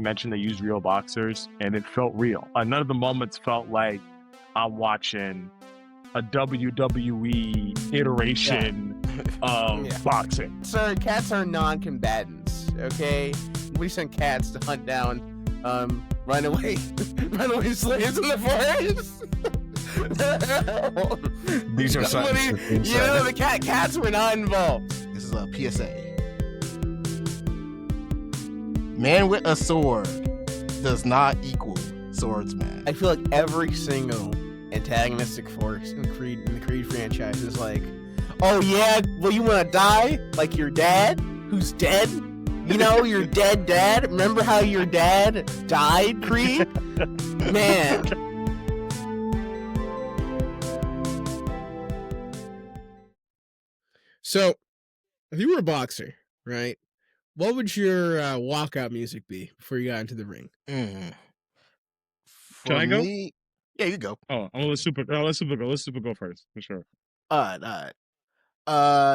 mentioned they used real boxers, and it felt real. None of the moments felt like I'm watching a WWE iteration of boxing. Sir, cats are non-combatants, okay? We send cats to hunt down runaway slaves in the forest. These are the cats were not involved. This is a PSA. Man with a sword does not equal swordsman. I feel like every single antagonistic force in the Creed franchise is like, oh yeah, well you want to die like your dad who's dead? You know, your dead dad? Remember how your dad died, Creed? Man. So, if you were a boxer, right, what would your walkout music be before you got into the ring? Can I go? Yeah, you go. Oh, let's Super go. Let's Super go first, for sure. All right.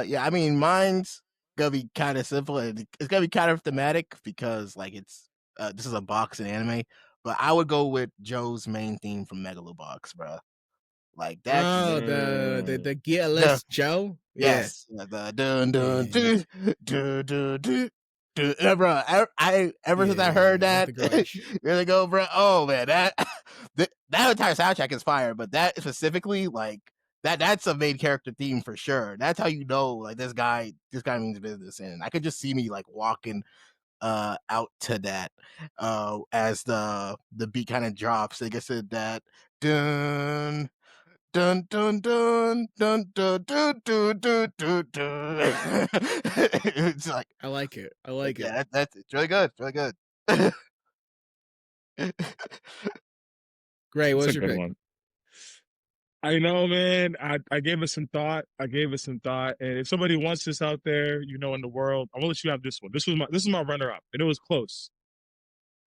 Yeah, I mean, mine's gonna be kind of simple, and it's gonna be kind of thematic because, like, it's this is a boxing anime. But I would go with Joe's main theme from Megalobox, bro. Like that. Oh, the Gearless Joe. Yes, yeah. The dun dun dun. Bro, I ever since I heard that, really go, bro. Oh man, that entire soundtrack is fire. But that specifically, like that's a main character theme for sure. That's how you know, like this guy means business, and I could just see me like walking out to that as the beat kind of drops. Like I said, that dun. Dun dun dun dun dun dun dun dun dun dun. It's like I like it. Yeah, that's it's really good. It's really good. Great. What's That's your a good pick? one. I know, man. I gave it some thought. And if somebody wants this out there, you know, in the world, I'm gonna let you have this one. This is my runner-up, and it was close.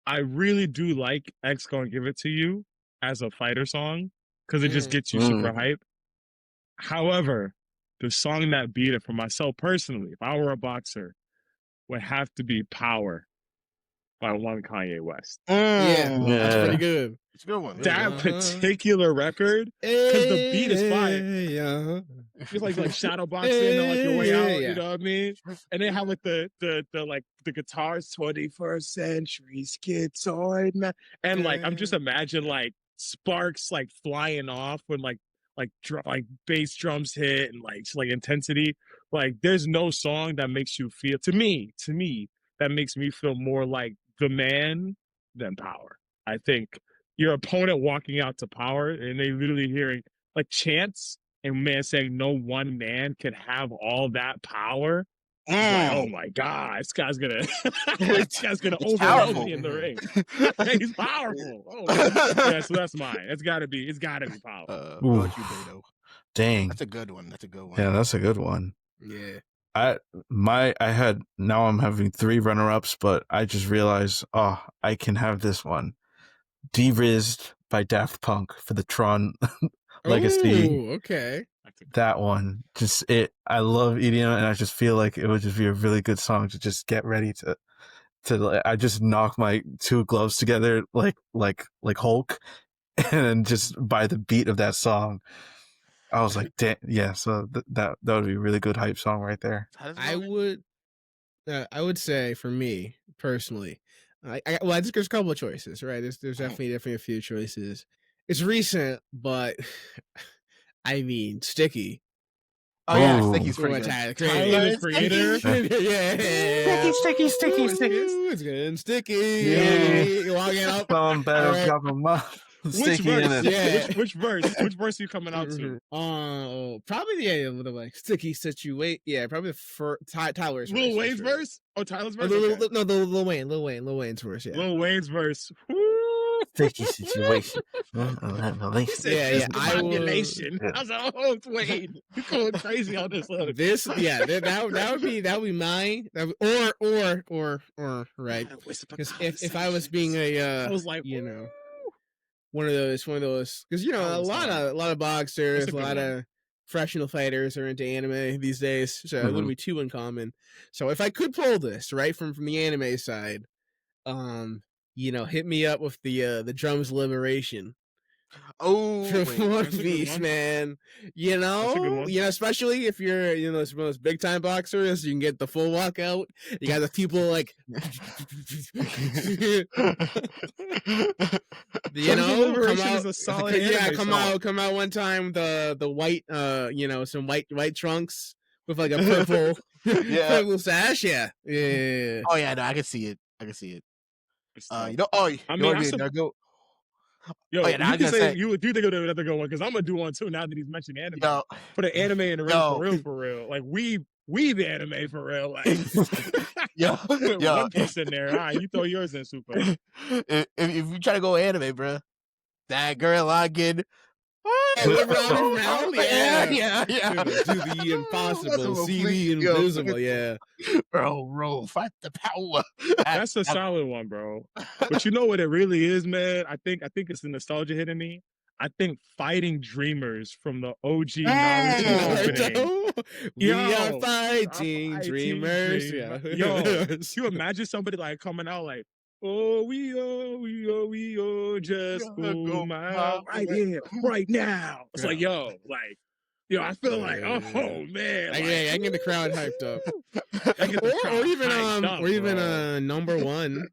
I really do like X Gonna Give It To You as a fighter song, because it just gets you super hype. However, the song that beat it for myself personally, if I were a boxer, would have to be Power by one Kanye West. Yeah, that's pretty good. It's a good one. That particular record, because the beat is fire. It's like shadow boxing on like your way out, you know what I mean? And they have like the guitars, 21st century schizoid man. And like I'm just imagine like sparks like flying off when like bass drums hit and like intensity. Like there's no song that makes you feel to me that makes me feel more like the man than Power. I think your opponent walking out to Power and they literally hearing like chants and man saying no one man can have all that power. Like, oh my God, this guy's gonna overwhelm me in the ring. He's powerful. Oh, yeah, so that's mine. It's gotta be Power. What about you, Beto? Dang, that's a good one. Yeah, that's a good one. Yeah. Now I'm having 3 runner-ups, but I just realized, I can have this one. De-Rizzed by Daft Punk for the Tron Legacy. Ooh, okay. That one, I love EDM, and I just feel like it would just be a really good song to just get ready to I just knock my 2 gloves together like Hulk, and then just by the beat of that song, I was like, damn, yeah. So that would be a really good hype song right there. I would say for me personally, I think there's a couple of choices, right? There's definitely a few choices. It's recent, but I mean, Sticky. Oh yeah, Sticky's pretty good. Tyler, the Creator. Yeah. Sticky. It's getting sticky. Yeah. You're walking up. Some better drop them up. Which verse? Yeah. Which verse? Which verse are you coming out to? Probably the like sticky situation. Yeah, probably Tyler's. Lil Wayne's verse? Oh, Tyler's verse. No, Lil Wayne's verse. Yeah. Lil Wayne's verse. Sticky situation. Yeah. Population. I was like, oh, it's Wayne. You're going crazy on this letter. That would be mine. Or right. Because if I was being I was like, one of those, because a lot of boxers, a lot of professional fighters are into anime these days, so it wouldn't be too uncommon. So if I could pull this right from the anime side, hit me up with the drums liberation. Oh, From One Piece, man. Especially if you're, one of those big time boxers, you can get the full walkout. You got the people like, Liberation is a solid come out one time, the white, some white trunks with like a purple, purple sash. Yeah. Oh yeah, no, I can see it. Yo, you can say you think of another good one because I'm gonna do one too now that he's mentioned anime. Put an anime in the ring for real. Like weeb anime for real. Like One Piece in there. All right, you throw yours in, Super. If you try to go anime, bro, that girl again. Yeah. Do the impossible, see the invisible. Yeah, bro, fight the power. That's a solid one, bro. But you know what it really is, man? I think it's the nostalgia hitting me. I think Fighting Dreamers from the OG Naruto opening. We are fighting dreamers. Yeah. Yo, you imagine somebody like coming out like, oh, we just go my right now. It's like, I feel like, oh man, I can get the crowd hyped up. Or even number one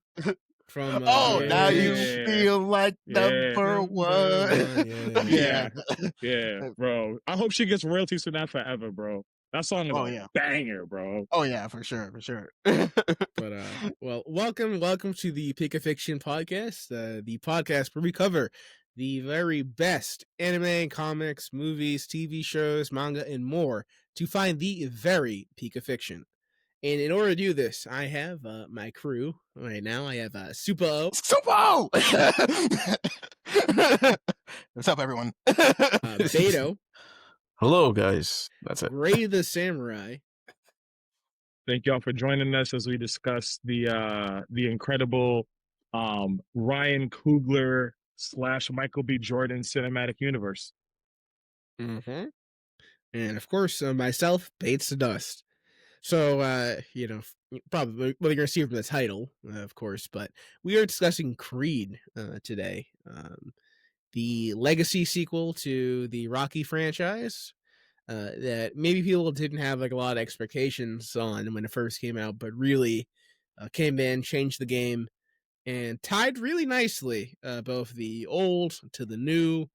from. Now you feel like number one. Yeah, bro. I hope she gets royalties for that forever, bro. That song is a banger, bro. Oh yeah, for sure. But well, welcome to the Pick a Fiction podcast, the podcast where we cover the very best anime, comics, movies, TV shows, manga, and more to find the very peak of fiction. And in order to do this, I have my crew right now. I have Supo. What's up, everyone? Beto. Hello, guys. That's it. Ray the Samurai. Thank y'all for joining us as we discuss the incredible Ryan Coogler / Michael B. Jordan cinematic universe. Mm-hmm. And of course, myself, Bates the Dust. So, probably what you're going to see from the title, of course, but we are discussing Creed today. The legacy sequel to the Rocky franchise that maybe people didn't have like a lot of expectations on when it first came out, but really came in, changed the game, and tied really nicely both the old to the new.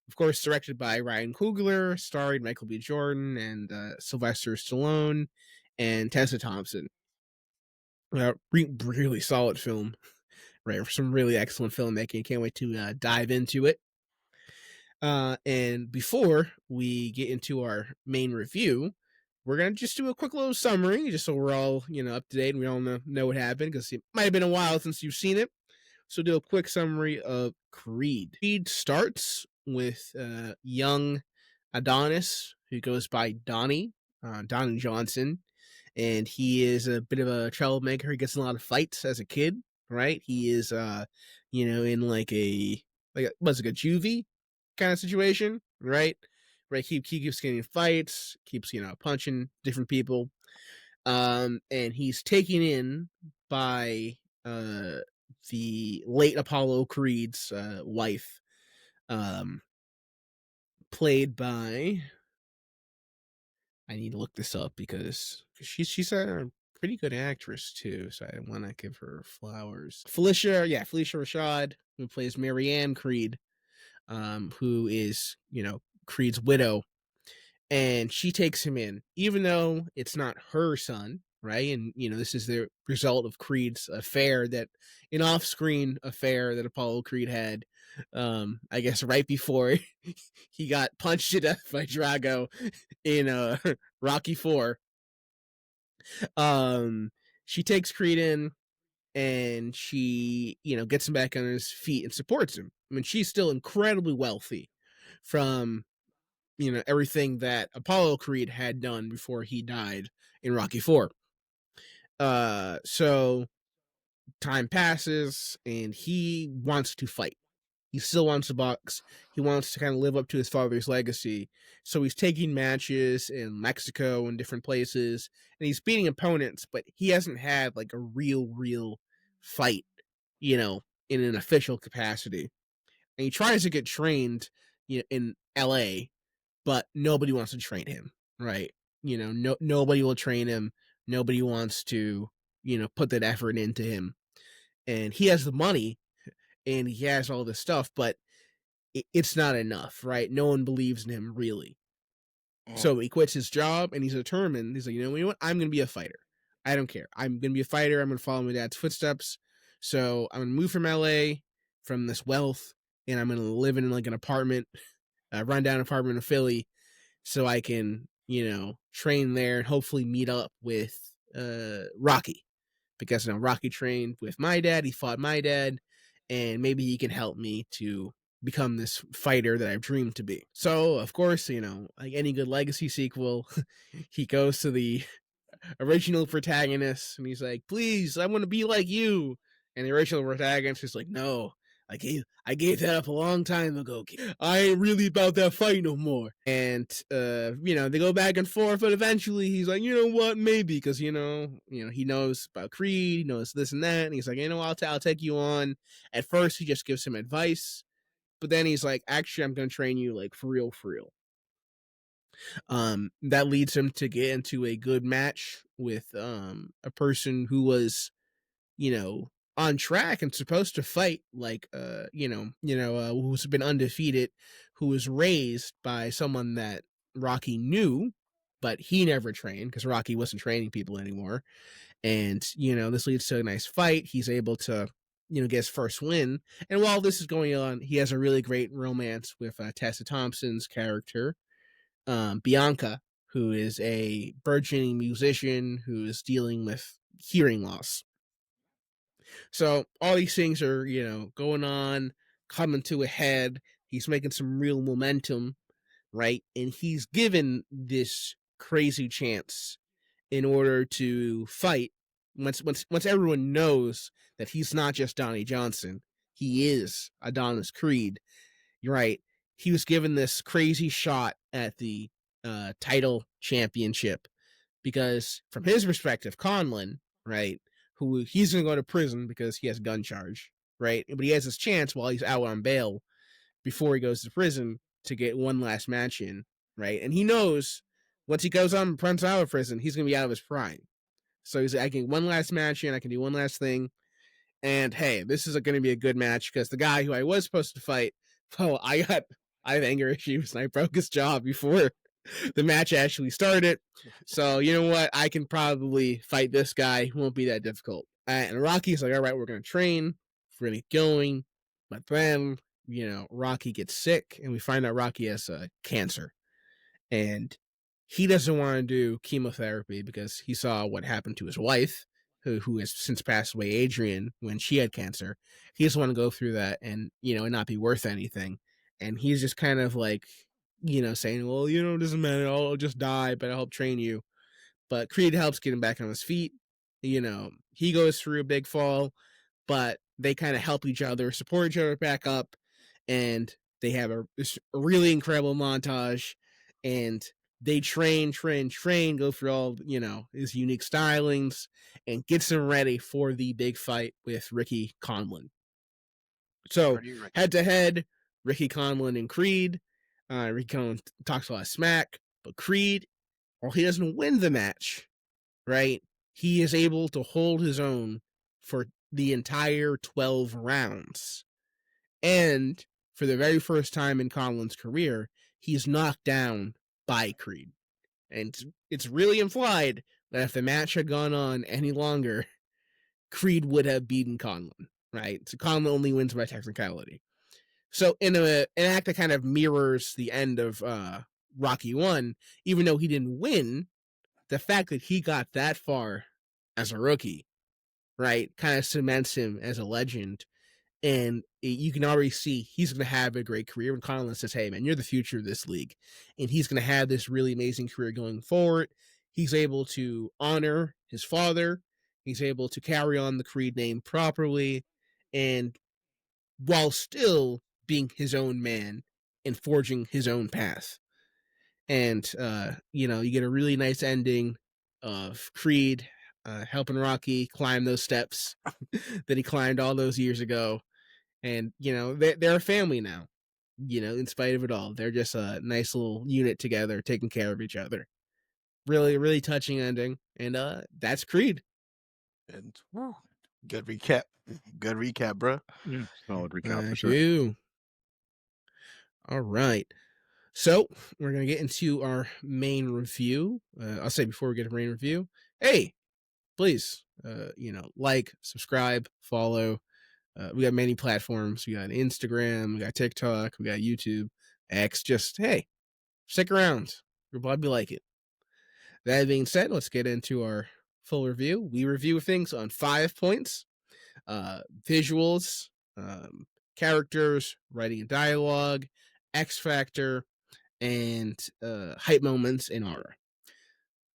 Of course, directed by Ryan Coogler, starring Michael B. Jordan and Sylvester Stallone and Tessa Thompson. Really solid film, right? Some really excellent filmmaking. Can't wait to dive into it. And before we get into our main review, we're going to just do a quick little summary, just so we're all, up to date and we all know what happened, because it might have been a while since you've seen it. So do a quick summary of Creed. Creed starts with young Adonis, who goes by Donnie Johnson, and he is a bit of a troublemaker. He gets in a lot of fights as a kid, right? He is, in like a juvie kind of situation, right? He keeps getting fights, keeps punching different people, and he's taken in by the late Apollo Creed's wife, played by, I need to look this up because she's a pretty good actress too, so I want to give her flowers. Felicia Rashad, who plays Marianne Creed, who is, Creed's widow, and she takes him in, even though it's not her son, right? And, this is the result of Creed's affair, an off-screen affair that Apollo Creed had, I guess right before he got punched to death by Drago in Rocky IV. She takes Creed in, and she, gets him back on his feet and supports him. I mean, she's still incredibly wealthy from, everything that Apollo Creed had done before he died in Rocky IV. So time passes, and he wants to fight. He still wants to box. He wants to kind of live up to his father's legacy. So he's taking matches in Mexico and different places, and he's beating opponents, but he hasn't had like a real fight, in an official capacity. And he tries to get trained in LA, but nobody wants to train him, right? Nobody will train him. Nobody wants to, put that effort into him. And he has the money and he has all this stuff, but it's not enough, right? No one believes in him, really. So he quits his job and he's determined. He's like, you know what? I'm going to be a fighter. I don't care. I'm going to be a fighter. I'm going to follow my dad's footsteps. So I'm going to move from LA, from this wealth, and I'm going to live in like an apartment, a rundown apartment in Philly, so I can, train there and hopefully meet up with Rocky. Because Rocky trained with my dad. He fought my dad. And maybe he can help me to become this fighter that I've dreamed to be. So, of course, like any good legacy sequel, he goes to the original protagonist and he's like, please, I want to be like you. And the original protagonist is like, no, I gave that up a long time ago. I ain't really about that fight no more. And, they go back and forth, but eventually he's like, you know what, maybe, because, he knows about Creed, he knows this and that. And he's like, I'll take you on. At first, he just gives him advice. But then he's like, actually, I'm going to train you like for real, for real. That leads him to get into a good match with a person who was, on track and supposed to fight like who's been undefeated, who was raised by someone that Rocky knew, but he never trained because Rocky wasn't training people anymore. And this leads to a nice fight. He's able to get his first win. And while this is going on, he has a really great romance with Tessa Thompson's character, Bianca, who is a burgeoning musician who is dealing with hearing loss. So all these things are, going on, coming to a head. He's making some real momentum, right? And he's given this crazy chance in order to fight. Once everyone knows that he's not just Donnie Johnson, he is Adonis Creed, right? He was given this crazy shot at the title championship because, from his perspective, Conlan, right, who he's going to go to prison because he has a gun charge, right? But he has his chance while he's out on bail before he goes to prison to get one last match in, right? And he knows once he goes on runs out of prison, he's going to be out of his prime. So he's like, I can get one last match in, I can do one last thing. And hey, this is going to be a good match because the guy who I was supposed to fight, I have anger issues and I broke his jaw before the match actually started. So you know what? I can probably fight this guy. It won't be that difficult. And Rocky's like, all right, we're going to train. We're going to get going. But then, Rocky gets sick and we find out Rocky has cancer. And he doesn't want to do chemotherapy because he saw what happened to his wife, who has since passed away, Adrian, when she had cancer. He doesn't want to go through that and, and not be worth anything. And he's just kind of like, saying, well, it doesn't matter. I'll just die, but I'll help train you. But Creed helps get him back on his feet. He goes through a big fall, but they kind of help each other, support each other back up. And they have a really incredible montage. And they train, go through all, his unique stylings and gets him ready for the big fight with Ricky Conlan. So head to head, Ricky Conlan and Creed. Ricky Conlan talks a lot of smack, but Creed, while he doesn't win the match, right, he is able to hold his own for the entire 12 rounds. And for the very first time in Conlan's career, he's knocked down by Creed. And it's really implied that if the match had gone on any longer, Creed would have beaten Conlan, right? So Conlan only wins by technicality. So in an act that kind of mirrors the end of Rocky 1, even though he didn't win, the fact that he got that far as a rookie, right, kind of cements him as a legend. And you can already see he's going to have a great career. When Conlan says, hey, man, you're the future of this league. And he's going to have this really amazing career going forward. He's able to honor his father. He's able to carry on the Creed name properly. And while still being his own man and forging his own path. And, you get a really nice ending of Creed helping Rocky climb those steps that he climbed all those years ago. and they're a family now. In spite of it all, they're just a nice little unit together, taking care of each other. Really, really touching ending, and that's Creed. And good recap. Good recap, bro. Yeah, solid recap for Thank sure. you. All right. So we're gonna get into our main review. I'll say before we get to main review, hey, please, like, subscribe, follow. We got many platforms. We got Instagram, we got TikTok, we got YouTube, X. Just hey, stick around. You'll probably like it. That being said, let's get into our full review. We review things on 5 points: visuals, characters, writing and dialogue, X factor, and hype moments in horror.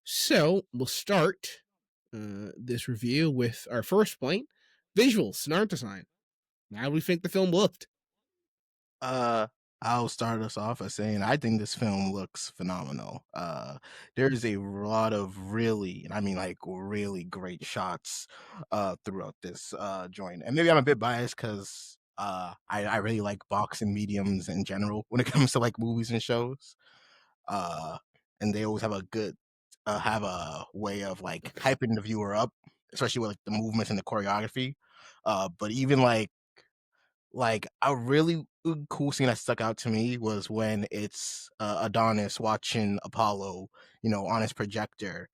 So we'll start this review with our first point: visuals and art design. How do we think the film looked? I'll start us off by saying I think this film looks phenomenal. There's a lot of really, and I mean like really great shots throughout this joint. And maybe I'm a bit biased because I really like boxing mediums in general when it comes to like movies and shows. And they always have a good have a way of like hyping the viewer up, especially with like the movements and the choreography. But even like a really cool scene that stuck out to me was when it's Adonis watching Apollo, on his projector,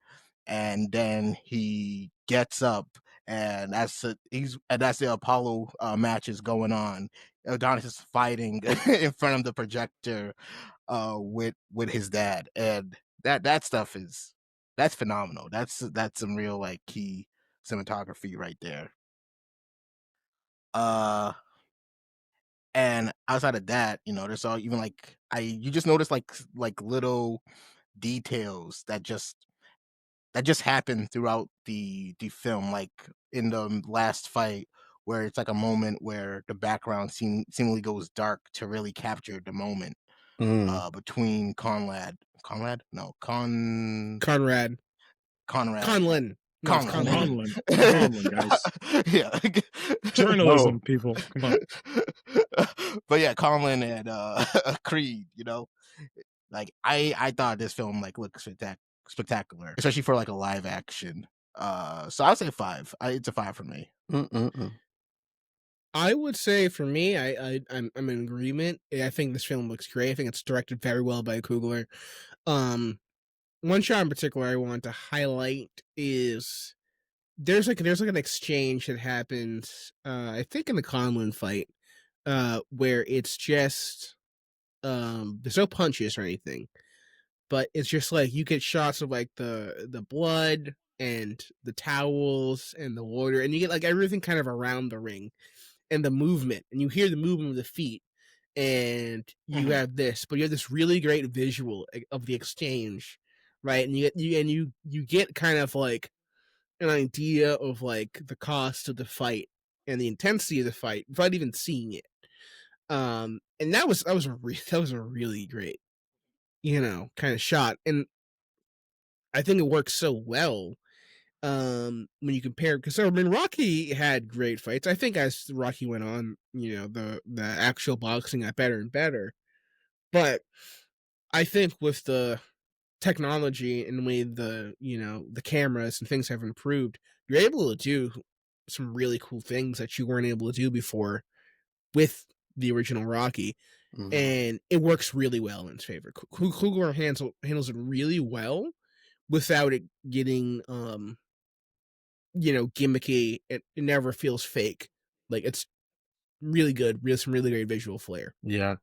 and then he gets up, and as the Apollo match is going on, Adonis is fighting in front of the projector with his dad, and that stuff that's phenomenal. That's some real like key cinematography right there. And outside of that, there's all even like you just notice like little details that just happen throughout the film, like in the last fight where it's like a moment where the background seemingly goes dark to really capture the moment between Conrad. No, Conrad. Conrad. Conlan. No, it's Conlan. Conlan, guys. Yeah. Journalism, people. Come on. But yeah, Conlan and Creed, like I thought this film like looked spectacular, especially for like a live action. So I'll say 5. It's a 5 for me. I would say for me, I'm in agreement. I think this film looks great. I think it's directed very well by Coogler. One shot in particular I want to highlight is there's like an exchange that happens, I think in the Conlan fight, where it's just there's no punches or anything, but it's just like you get shots of like the blood and the towels and the water, and you get like everything kind of around the ring and the movement, and you hear the movement of the feet, and you have this, but you have this really great visual of the exchange, right? And you get kind of like an idea of like the cost of the fight and the intensity of the fight without even seeing it. And that was a really great, kind of shot, and I think it works so well when you compare, because I mean Rocky had great fights. I think as Rocky went on, the actual boxing got better and better. But I think with the technology and the way the cameras and things have improved, you're able to do some really cool things that you weren't able to do before with the original Rocky. And it works really well in its favor. Coogler handles it really well without it getting gimmicky. It never feels fake. Like it's really good. Some really great visual flair. Yeah,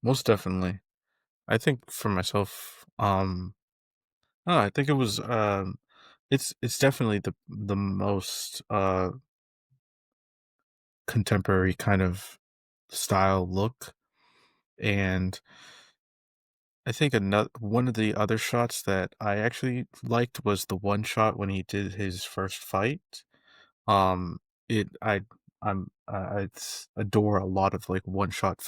most definitely. I think for myself, I think it was it's definitely the most contemporary kind of style look, and I think one of the other shots that I actually liked was the one shot when he did his first fight. It I adore a lot of like one shot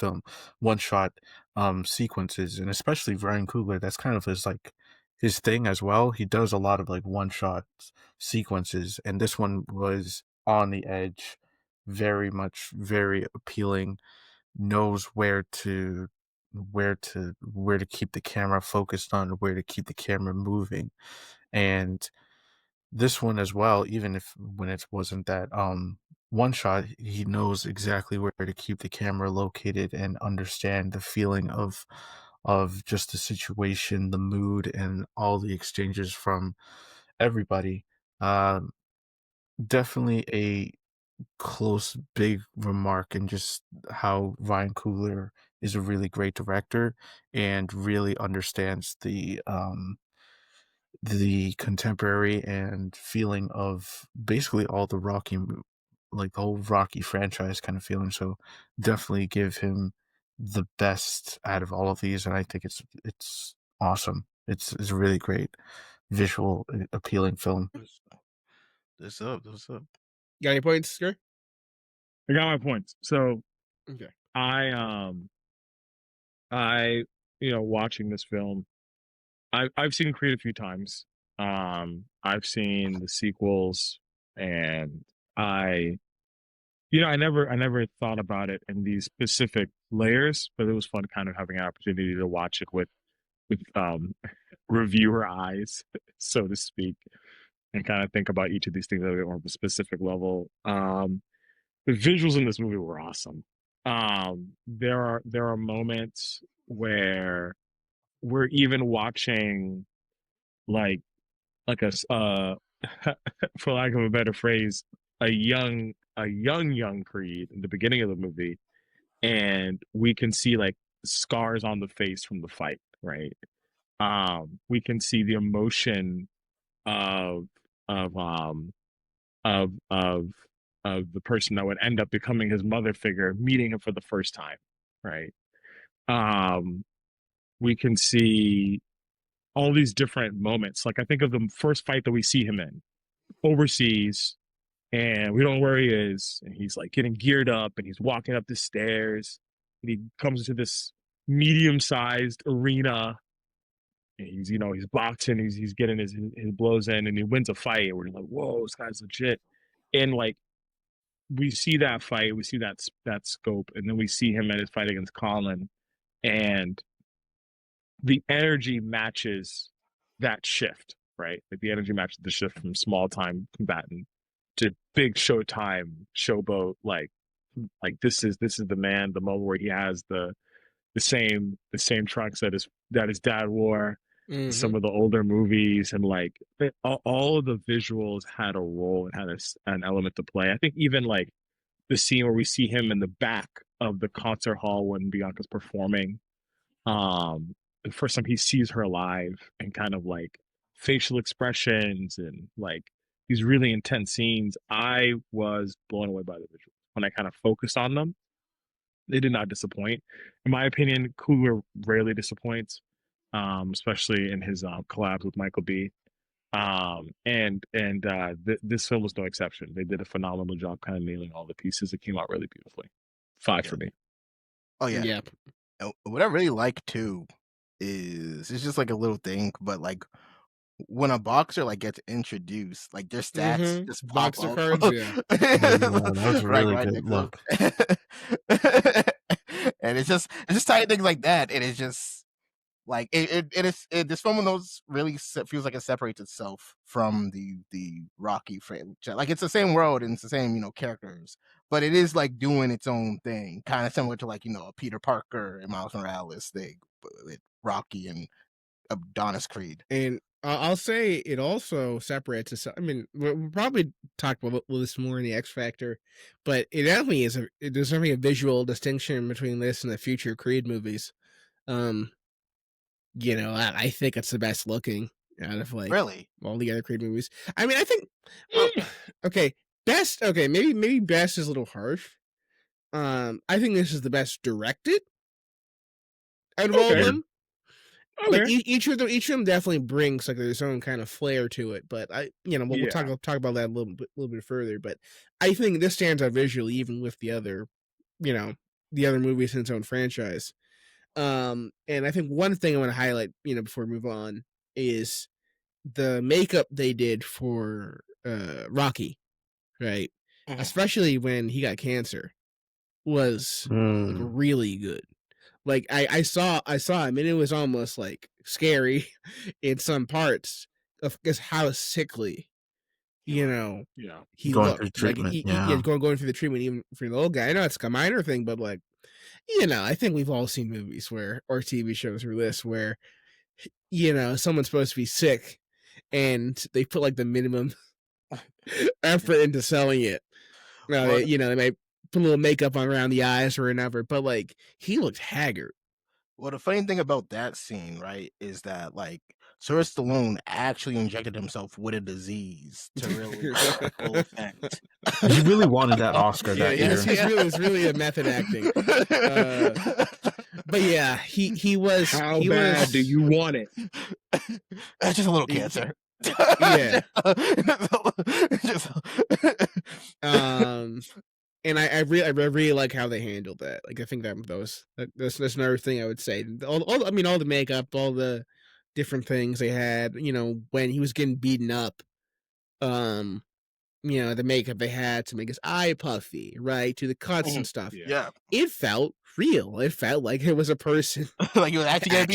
sequences, and especially Ryan Coogler. That's kind of his thing as well. He does a lot of like one shot sequences, and this one was on the edge, very much very appealing, knows where to keep the camera focused on, where to keep the camera moving. And this one as well, even if when it wasn't that one shot, he knows exactly where to keep the camera located and understand the feeling of just the situation, the mood, and all the exchanges from everybody. Um, Definitely a close big remark, and just how Ryan Coogler is a really great director and really understands the contemporary and feeling of basically all the like the whole Rocky franchise kind of feeling. So definitely give him the best out of all of these, and I think it's awesome. It's a really great visual appealing film. This up, this up. Got any points, Scur? I got my points. So Okay. I watching this film, I've seen Creed a few times. I've seen the sequels, and I never thought about it in these specific layers, but it was fun kind of having an opportunity to watch it with reviewer eyes, so to speak, and kind of think about each of these things at a bit more of a specific level. The visuals in this movie were awesome. There are moments where we're even watching like a for lack of a better phrase, a young Creed in the beginning of the movie, and we can see like scars on the face from the fight, right? We can see the emotion of of um of of of the person that would end up becoming his mother figure meeting him for the first time, right? Um, we can see all these different moments. Like I think of the first fight that we see him in overseas, and we don't know where he is, and he's like getting geared up, and he's walking up the stairs, and he comes into this medium-sized arena, and he's boxing, he's getting his blows in, and he wins a fight, and we're like, whoa, this guy's legit. And like we see that fight, we see that scope, and then we see him at his fight against Conlan, and the energy matches that shift, right? Like the energy matches the shift from small time combatant to big showtime showboat. Like this is the man. The moment where he has the same trunks that his dad wore. Mm-hmm. Some of the older movies, and like all of the visuals had a role and had an element to play. I think even like the scene where we see him in the back of the concert hall when Bianca's performing, the first time he sees her live, and kind of like facial expressions and like these really intense scenes, I was blown away by the visuals. When I kind of focused on them, they did not disappoint. In my opinion, Coogler rarely disappoints, especially in his collabs with Michael B. This film was no exception. They did a phenomenal job kind of nailing all the pieces. It came out really beautifully. 5 for me. Oh yeah. Yeah. What I really like too is it's just like a little thing, but like when a boxer like gets introduced, like their stats just pop Boxer up. cards, yeah. That was a really good look. And it's just tiny things like that, and it's just like this film knows really feels like it separates itself from the Rocky franchise. Like it's the same world and it's the same characters, but it is like doing its own thing, kind of similar to like a Peter Parker and Miles Morales thing with Rocky and Adonis Creed. And I'll say it also separates itself. I mean, we'll probably talk about this more in the X Factor, but it definitely is there's definitely a visual distinction between this and the future Creed movies. I think it's the best looking out of like Really all the other Creed movies. I mean, I think okay, best. Okay, maybe best is a little harsh. I think this is the best directed out of all of them. Okay. Like each of them definitely brings like their own kind of flair to it. But we'll talk about that a little bit further. But I think this stands out visually, even with the other movies in its own franchise. And I think one thing I want to highlight, before we move on, is the makeup they did for Rocky, right? especially when he got cancer, was like really good. Like I saw him, and it was almost like scary in some parts of just how sickly, he Going looked. through treatment, going through the treatment, even for the old guy. I know it's a minor thing, but like, I think we've all seen movies or TV shows through this where, someone's supposed to be sick, and they put like the minimum effort into selling it. Now, they might put a little makeup on around the eyes or whatever, but like, he looked haggard. Well, the funny thing about that scene, right, is that like Sylvester Stallone actually injected himself with a disease to really full effect. He really wanted that Oscar that year. It's really a method acting. But yeah, he was. How bad do you want it? Just a little cancer. Yeah. And I really like how they handled that. Like, I think that's another thing I would say. All the makeup, all the different things they had. When he was getting beaten up, the makeup they had to make his eye puffy, right? To the cuts and stuff. Yeah. It felt real. It felt like it was a person like he was actually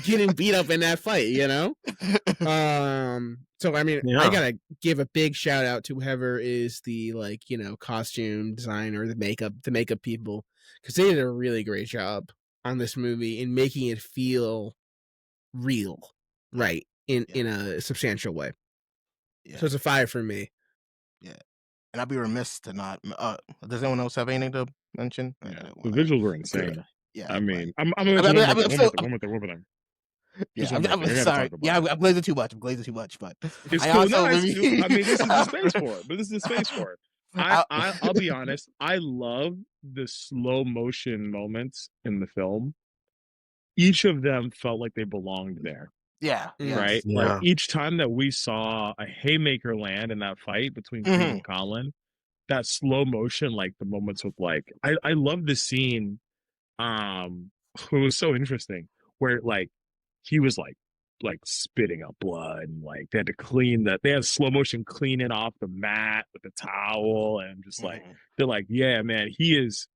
getting beat up in that fight, So I mean, I gotta give a big shout out to whoever is the costume designer, the makeup people, because they did a really great job on this movie in making it feel real, right? In a substantial way. Yeah. So it's a 5 for me. Yeah, and I'd be remiss to not. Does anyone else have anything to mention? Yeah, the visuals were insane. Yeah, I mean, I'm one with them. Yeah, I'm sorry. Yeah, I'm glazing too much. But it's cool. I mean, this is the space for it. I'll be honest. I love the slow motion moments in the film. Each of them felt like they belonged there. Yeah. Right. Yeah. Like each time that we saw a haymaker land in that fight between Creed and Conlan, that slow motion, like the moments with like, I love the scene. It was so interesting where like he was like spitting up blood, and like they had to they had slow motion cleaning off the mat with the towel, and just like they're like, yeah, man, he is.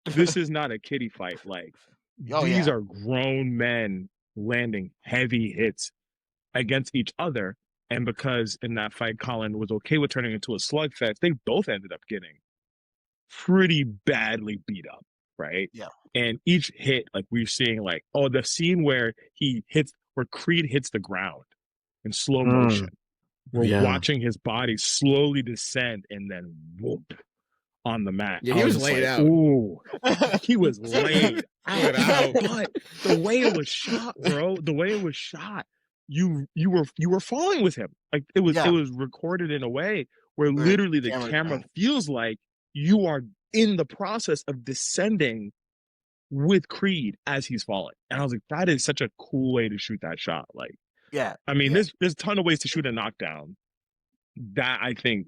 This is not a kiddie fight. Like these are grown men landing heavy hits against each other, and because in that fight Conlan was okay with turning into a slugfest, they both ended up getting pretty badly beat up, right? Yeah. And each hit, like we're seeing, like, the scene where Creed hits the ground in slow motion. We're watching his body slowly descend and then whoop on the mat. Yeah, he was laid out. Ooh, he was laid out. But the way it was shot, bro, you were falling with him. Like it was recorded in a way where literally the camera feels like you are in the process of descending with Creed as he's falling. And I was like, that is such a cool way to shoot that shot. Like, I mean, there's a ton of ways to shoot a knockdown. That I think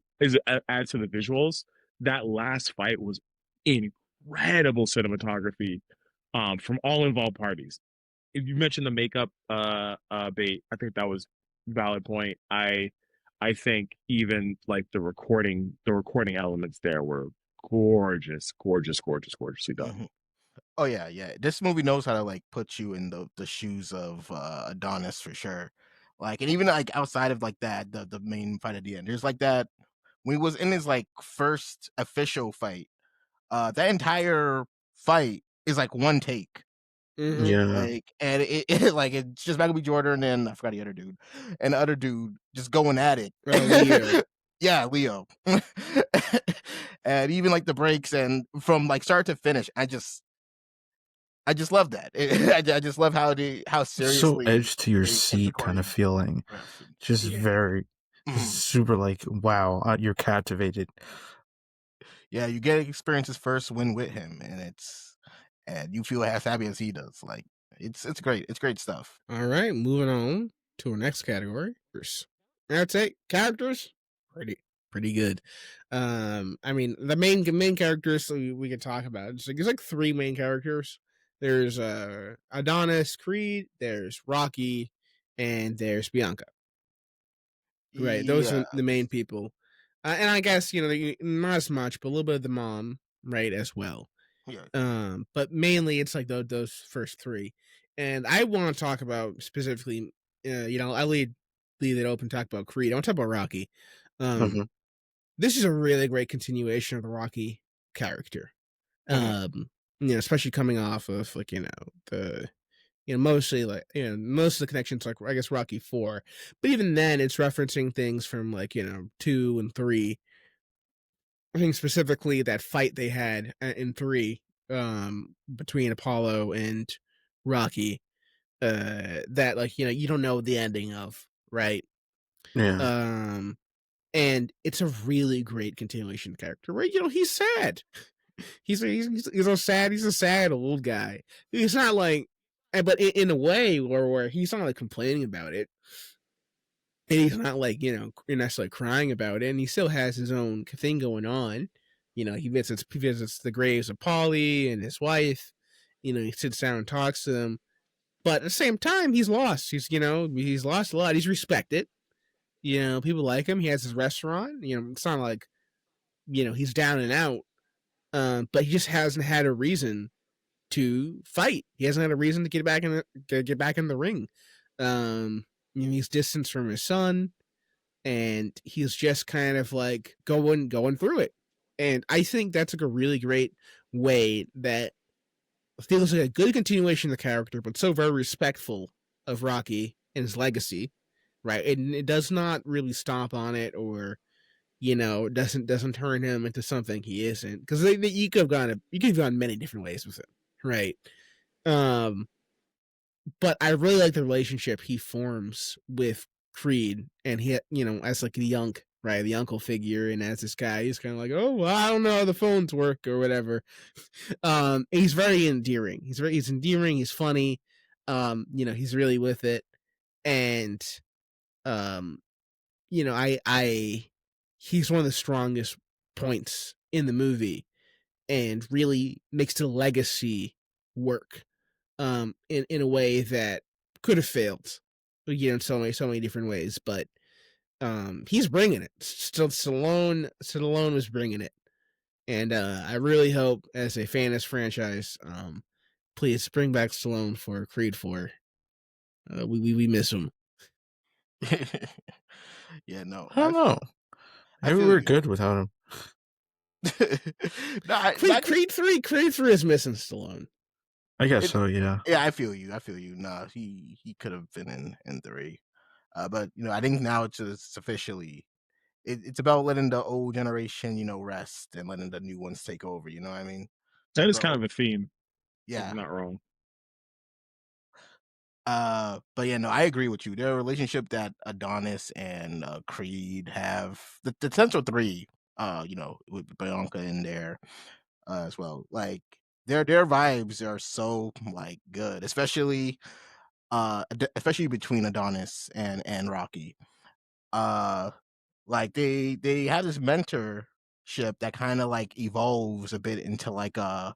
adds to the visuals. That last fight was incredible cinematography from all involved parties. If you mentioned the makeup bait, I think that was a valid point. I think even like the recording elements there were gorgeously done. Oh yeah. This movie knows how to like put you in the shoes of Adonis for sure. Like, and even like outside of like that, the main fight at the end, there's like that when he was in his like first official fight. That entire fight is like one take. Yeah. Like, and it like it's just Michael B. Jordan and I forgot the other dude, and the other dude just going at it. Leo. Yeah, Leo. And even like the breaks and from like start to finish, I just love that. I just love how seriously so edge to your seat kind of feeling, just very super like wow, you're captivated. Yeah, you get to experience his first win with him, and you feel as happy as he does. Like it's great. It's great stuff. All right, moving on to our next category. I'd say characters, pretty good. I mean the main characters we can talk about. There's like 3 main characters. There's Adonis Creed, there's Rocky, and there's Bianca. Right, those are the main people. and I guess not as much, but a little bit of the mom, right, as well. Yeah. But mainly it's like those first three, and I want to talk about specifically. I lead it open. Talk about Creed. I want to talk about Rocky. Mhm. This is a really great continuation of the Rocky character. Especially coming off of the mostly most of the connections, like I guess Rocky 4, but even then it's referencing things from 2 and 3. I think specifically that fight they had in 3 between Apollo and Rocky, that you don't know the ending of, right? Yeah. And it's a really great continuation character, right? He's sad. He's a sad. He's a sad old guy. He's not like, but in a way where he's not like complaining about it, and he's not like necessarily crying about it, and he still has his own thing going on. He visits the graves of Polly and his wife. He sits down and talks to them, but at the same time, he's lost. He's lost a lot. He's respected. People like him. He has his restaurant. It's not like he's down and out. But he just hasn't had a reason to fight. He hasn't had a reason to get back in the ring. He's distanced from his son, and he's just kind of like going through it. And I think that's like a really great way that feels like a good continuation of the character, but so very respectful of Rocky and his legacy, right? And it does not really stomp on it, or doesn't turn him into something he isn't, because you could have gone many different ways with him, right? But I really like the relationship he forms with Creed, and he as like the uncle figure, and as this guy, he's kind of like, oh, well, I don't know how the phones work or whatever. He's very endearing. He's endearing. He's funny. He's really with it, and he's one of the strongest points in the movie, and really makes the legacy work in a way that could have failed, in so many different ways. But he's bringing it. Still, Stallone was bringing it, and I really hope, as a fan of this franchise, please bring back Stallone for Creed 4. We miss him. Yeah, no, I don't know. Maybe we're good without him. Creed 3 is missing Stallone. I guess so, yeah. Yeah, I feel you. Nah, he could have been in 3. But I think now it's just officially, it's about letting the old generation, rest, and letting the new ones take over. You know what I mean? That is kind of a theme. Yeah, I'm not wrong. But yeah, no, I agree with you. Their relationship that Adonis and Creed have, the central three, with Bianca in there as well. Like their vibes are so like good, especially between Adonis and Rocky. Like they have this mentorship that kind of like evolves a bit into like a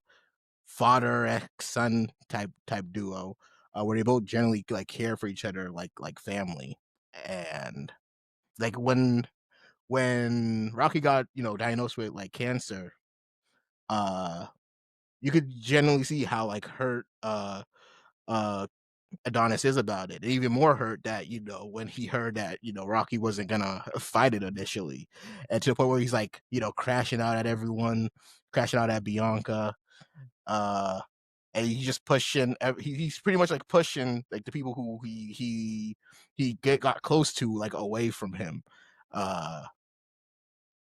father ex son type duo, where they both generally like care for each other like family. And like when Rocky got diagnosed with like cancer, you could generally see how like hurt Adonis is about it. Even more hurt that when he heard that Rocky wasn't gonna fight it initially, and to the point where he's like crashing out at everyone, crashing out at Bianca, and he's just pushing. He's pretty much like pushing like the people who he got close to like away from him,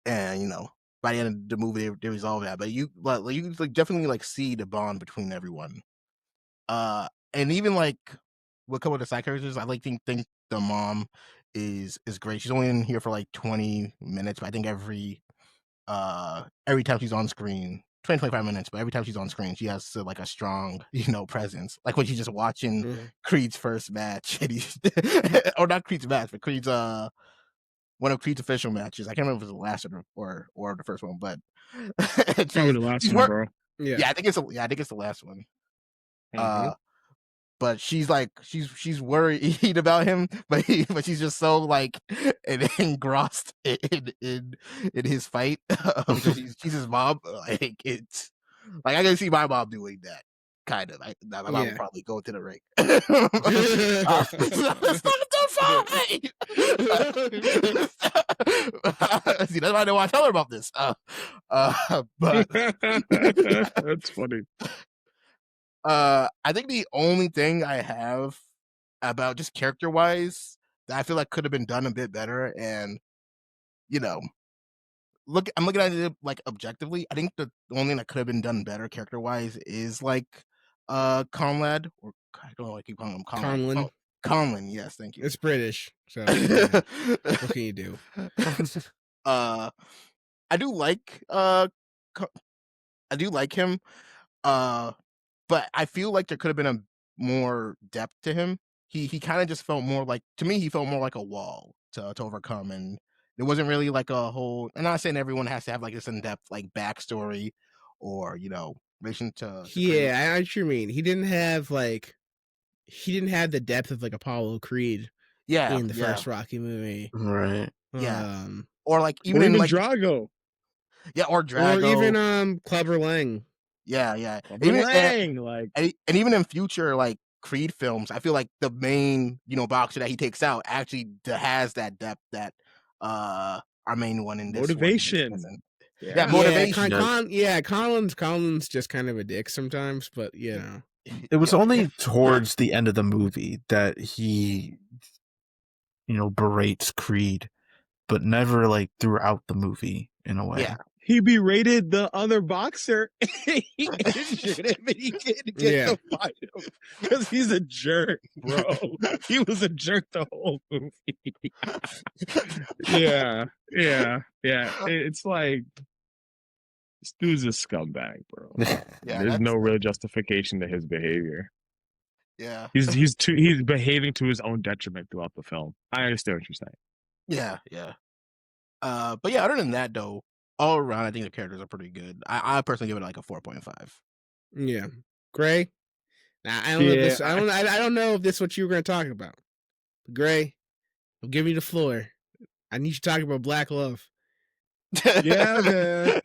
and by the end of the movie they resolve that. But you like definitely like see the bond between everyone. And even like with a couple of the side characters, I like think the mom is great. She's only in here for like 20 minutes, but I think every time she's on screen, 25 minutes, but every time she's on screen, she has like a strong, presence. Like when she's just watching Creed's first match, and he's or not Creed's match, but Creed's one of Creed's official matches. I can't remember if it was the last or the first one, but Probably the last one, bro. Yeah, I think it's the last one. but she's like she's worried about him, but she's just so like engrossed in his fight because she's his mom. Like it's like I can see my mom doing that. Kind of. My mom would probably go to the ring. It's not the fight. See, that's why I don't want to tell her about this. But that's funny. I think the only thing I have about just character wise that I feel like could have been done a bit better, and I'm looking at it like objectively. I think the only thing that could have been done better character wise is like Conrad, or I don't know, I keep calling him Conlan. Conlan. Conlan, yes, thank you. It's British, so what can you do? I do like him, but I feel like there could have been a more depth to him. He kind of just felt more like, to me, he felt more like a wall to overcome, and there wasn't really like a whole. I'm not saying everyone has to have like this in depth like backstory or relation to. Yeah, I know what you mean. He didn't have the depth of like Apollo Creed. Yeah, in the first Rocky movie, right? Yeah, or like even or in like Drago. Yeah, or Drago, or even Clubber Lang. Yeah. Clubber Lang, like, and even in future like Creed films, I feel like the main boxer that he takes out actually has that depth that our main one in this motivation. Yeah, motivation. Colin's just kind of a dick sometimes, but it was only towards the end of the movie that he berates Creed, but never like throughout the movie in a way. Yeah. He berated the other boxer. He injured him and he couldn't get to fight him because he's a jerk, bro. He was a jerk the whole movie. Yeah. It's like, this dude's a scumbag, bro. There's no real justification to his behavior. Yeah. He's behaving to his own detriment throughout the film. I understand what you're saying. Yeah. But yeah, other than that though, all around I think the characters are pretty good. I personally give it like a 4.5. Yeah. Gray? Now, I don't know if this I don't know if this is what you were gonna talk about. But Gray, I'll give you the floor. I need you to talk about Black Love. Yeah, man.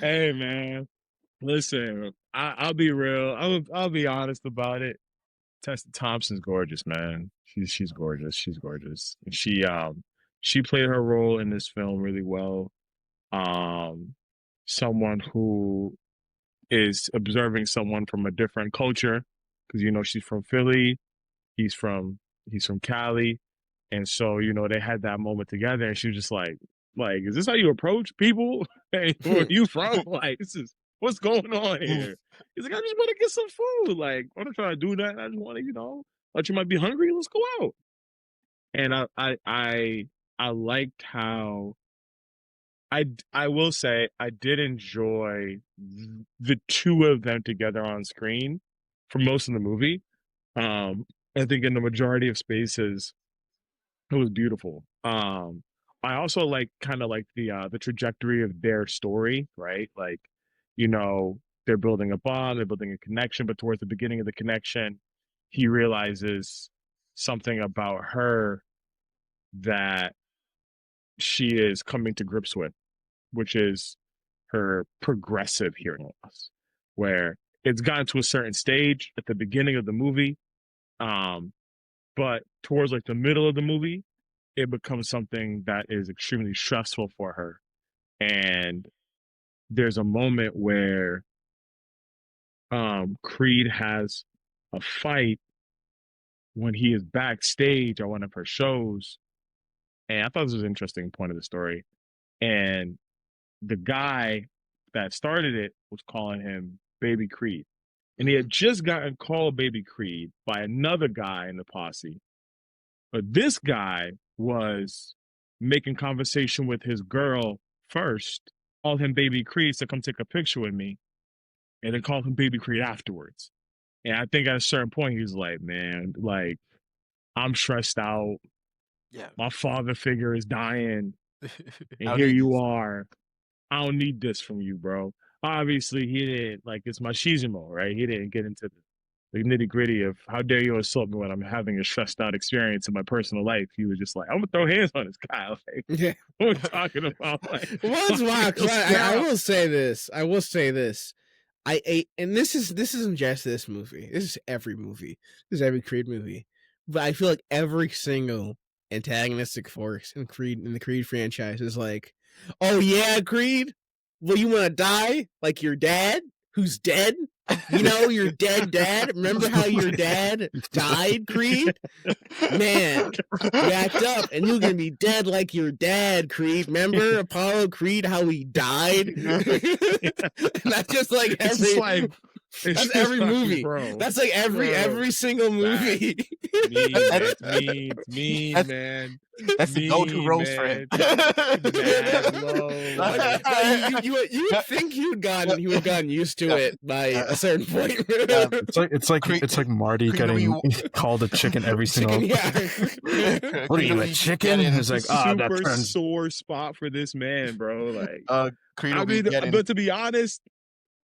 Hey, man. Listen, I'll be real. I'll be honest about it. Tessa Thompson's gorgeous, man. She's gorgeous. She's gorgeous. And she played her role in this film really well. Someone who is observing someone from a different culture, because she's from Philly, he's from Cali, and so they had that moment together, and she was just like, is this how you approach people? Hey, where are you from? Like, this is what's going on here. He's like, I just want to get some food. Like, I'm not trying to do that. I just want to, thought you might be hungry. Let's go out. And I liked how I will say I did enjoy the two of them together on screen for most of the movie. I think in the majority of spaces, it was beautiful. I also like kind of like the trajectory of their story, right? Like, they're building a bond, they're building a connection, but towards the beginning of the connection, he realizes something about her that she is coming to grips with, which is her progressive hearing loss, where it's gotten to a certain stage at the beginning of the movie, but towards like the middle of the movie, it becomes something that is extremely stressful for her. And there's a moment where Creed has a fight when he is backstage at one of her shows. And I thought this was an interesting point of the story. And the guy that started it was calling him Baby Creed. And he had just gotten called Baby Creed by another guy in the posse. But this guy was making conversation with his girl first, called him Baby Creed to come take a picture with me, and then called him Baby Creed afterwards. And I think at a certain point, he was like, man, like, I'm stressed out. Yeah. My father figure is dying. And here you are. I don't need this from you, bro. obviously he didn't like it's machismo, right? He didn't get into the nitty gritty of how dare you assault me when I'm having a stressed out experience in my personal life. He was just like, I'm gonna throw hands on this guy. Like, Yeah. what we're talking about? Like, well, it's wild. 'Cause I will say this. I will say this. And this isn't just this movie. This is every movie. This is every Creed movie. But I feel like every single antagonistic force in the Creed franchise is like, oh yeah, Creed? Well, you want to die like your dad, who's dead? You know, your dead dad. Remember how your dad died, Creed? Man, backed up, and you're gonna be dead like your dad, Creed. Remember Apollo Creed, how he died? And that's just like that's every movie. Bro. That's like every single movie. Mean, man. That's the go-to roast for him. You would think he would have gotten used to it by a certain point. It's like Marty getting called a chicken every single. What are you, a chicken? It's like super sore spot for this man, bro. Like, but to be honest,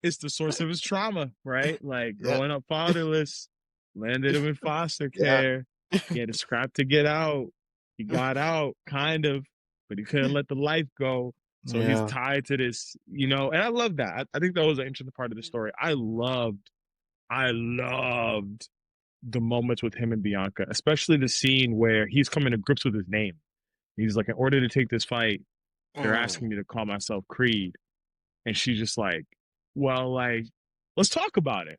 it's the source of his trauma, right? Like growing up fatherless, landed him in foster care. He had to scrap to get out. He got out, kind of, but he couldn't let the life go. So he's tied to this, you know, and I love that. I think that was an interesting part of the story. I loved the moments with him and Bianca, especially the scene where he's coming to grips with his name. He's like, in order to take this fight, they're asking me to call myself Creed. And she's just like, well, like, let's talk about it.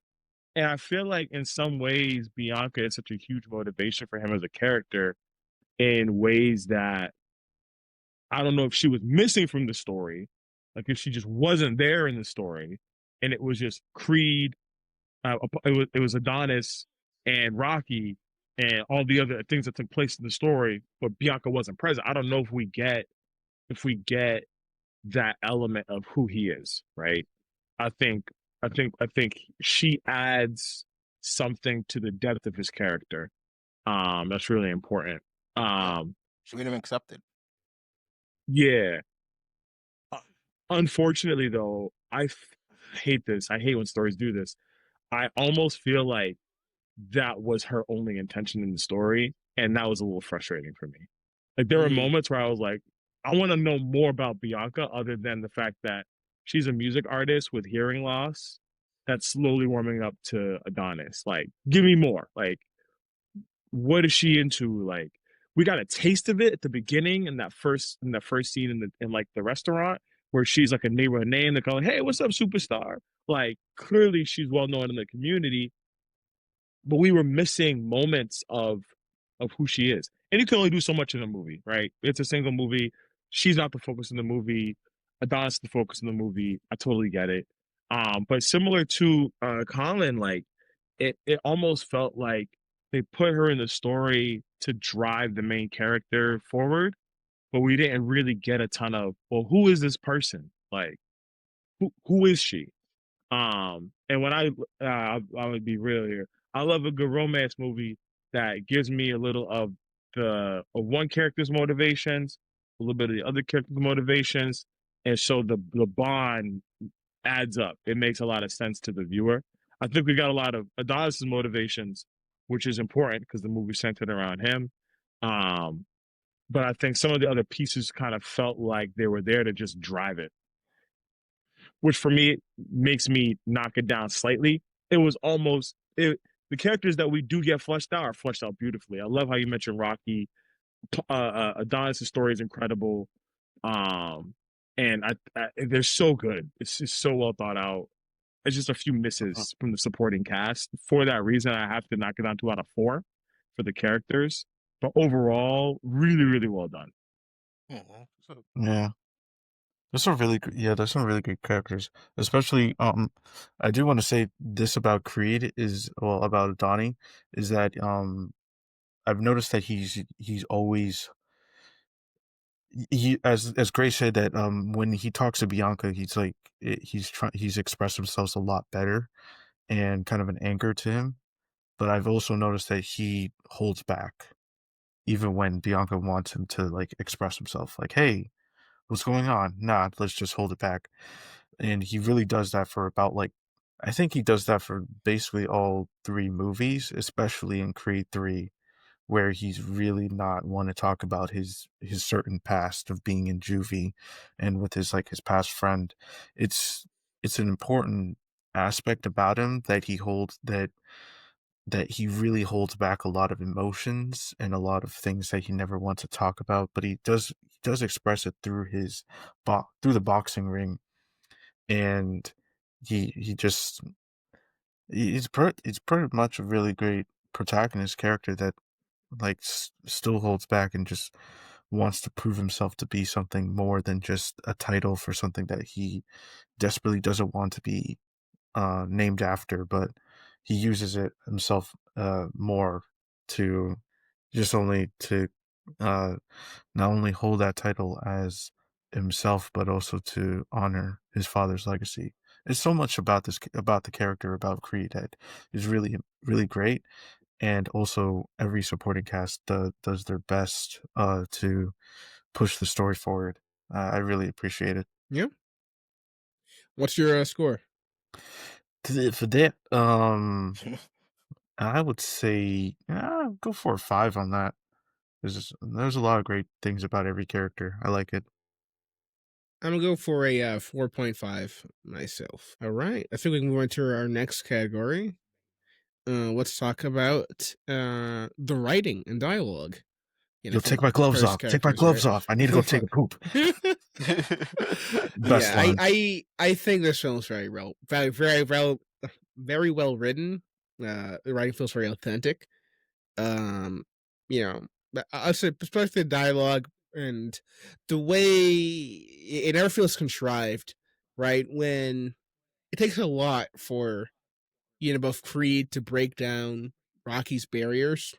And I feel like in some ways, Bianca is such a huge motivation for him as a character in ways that I don't know if she was missing from the story, like if she just wasn't there in the story, and it was just Creed, it was Adonis and Rocky and all the other things that took place in the story, but Bianca wasn't present. I don't know if we get that element of who he is, right? I think she adds something to the depth of his character. That's really important. She would have accepted. Yeah. Unfortunately, though, I hate this. I hate when stories do this. I almost feel like that was her only intention in the story, and that was a little frustrating for me. Like there were moments where I was like, I want to know more about Bianca, other than the fact that she's a music artist with hearing loss that's slowly warming up to Adonis. Like, give me more. Like, what is she into? Like, we got a taste of it at the beginning in that first scene in like the restaurant where she's like a neighborhood name. They're calling, hey, what's up, superstar? Like, clearly she's well known in the community, but we were missing moments of who she is. And you can only do so much in a movie, right? It's a single movie. She's not the focus in the movie. Adonis is the focus in the movie. I totally get it. But similar to Conlan, like it almost felt like they put her in the story to drive the main character forward, but we didn't really get a ton of, well, who is this person? Like, who is she? And when I would be real here, I love a good romance movie that gives me a little of one character's motivations, a little bit of the other character's motivations, and so the bond adds up. It makes a lot of sense to the viewer. I think we got a lot of Adonis's motivations, which is important because the movie's centered around him. But I think some of the other pieces kind of felt like they were there to just drive it, which for me makes me knock it down slightly. It was almost the characters that we do get fleshed out are fleshed out beautifully. I love how you mentioned Rocky. Adonis' story is incredible, and they're so good. It's just so well thought out. It's just a few misses from the supporting cast. For that reason, I have to knock it down to out of 4 for the characters. But overall, really, really well done. Yeah. There's some really good characters. Especially I do want to say this about Creed about Donnie is that I've noticed that he's always as Grace said that when he talks to Bianca, he's like he's expressed himself a lot better and kind of an anchor to him. But I've also noticed that he holds back even when Bianca wants him to like express himself, like, hey, what's going on? Nah, let's just hold it back. and he really does that for about like, I think he does that for basically all 3 movies, especially in Creed 3, where he's really not want to talk about his certain past of being in juvie and with his past friend. It's an important aspect about him that he really holds back a lot of emotions and a lot of things that he never wants to talk about, but he does express it through through the boxing ring. And he just it's pretty much a really great protagonist character that like still holds back and just wants to prove himself to be something more than just a title for something that he desperately doesn't want to be named after, but he uses it himself more to just only to not only hold that title as himself, but also to honor his father's legacy. It's so much about the character, about Creed, that is really, really great. And also every supporting cast does their best to push the story forward. I really appreciate it. Yeah. What's your score? For that, I would say go for a 5 on that. There's a lot of great things about every character. I like it. I'm gonna go for a 4.5 myself. All right, I think we can move on to our next category. Let's talk about the writing and dialogue. You'll take my gloves off. Take my gloves off. I need to go take a poop. Yeah, I think this film's very well written. The writing feels very authentic. You know, I say especially the dialogue and the way it never feels contrived, right? When it takes a lot for both Creed to break down Rocky's barriers,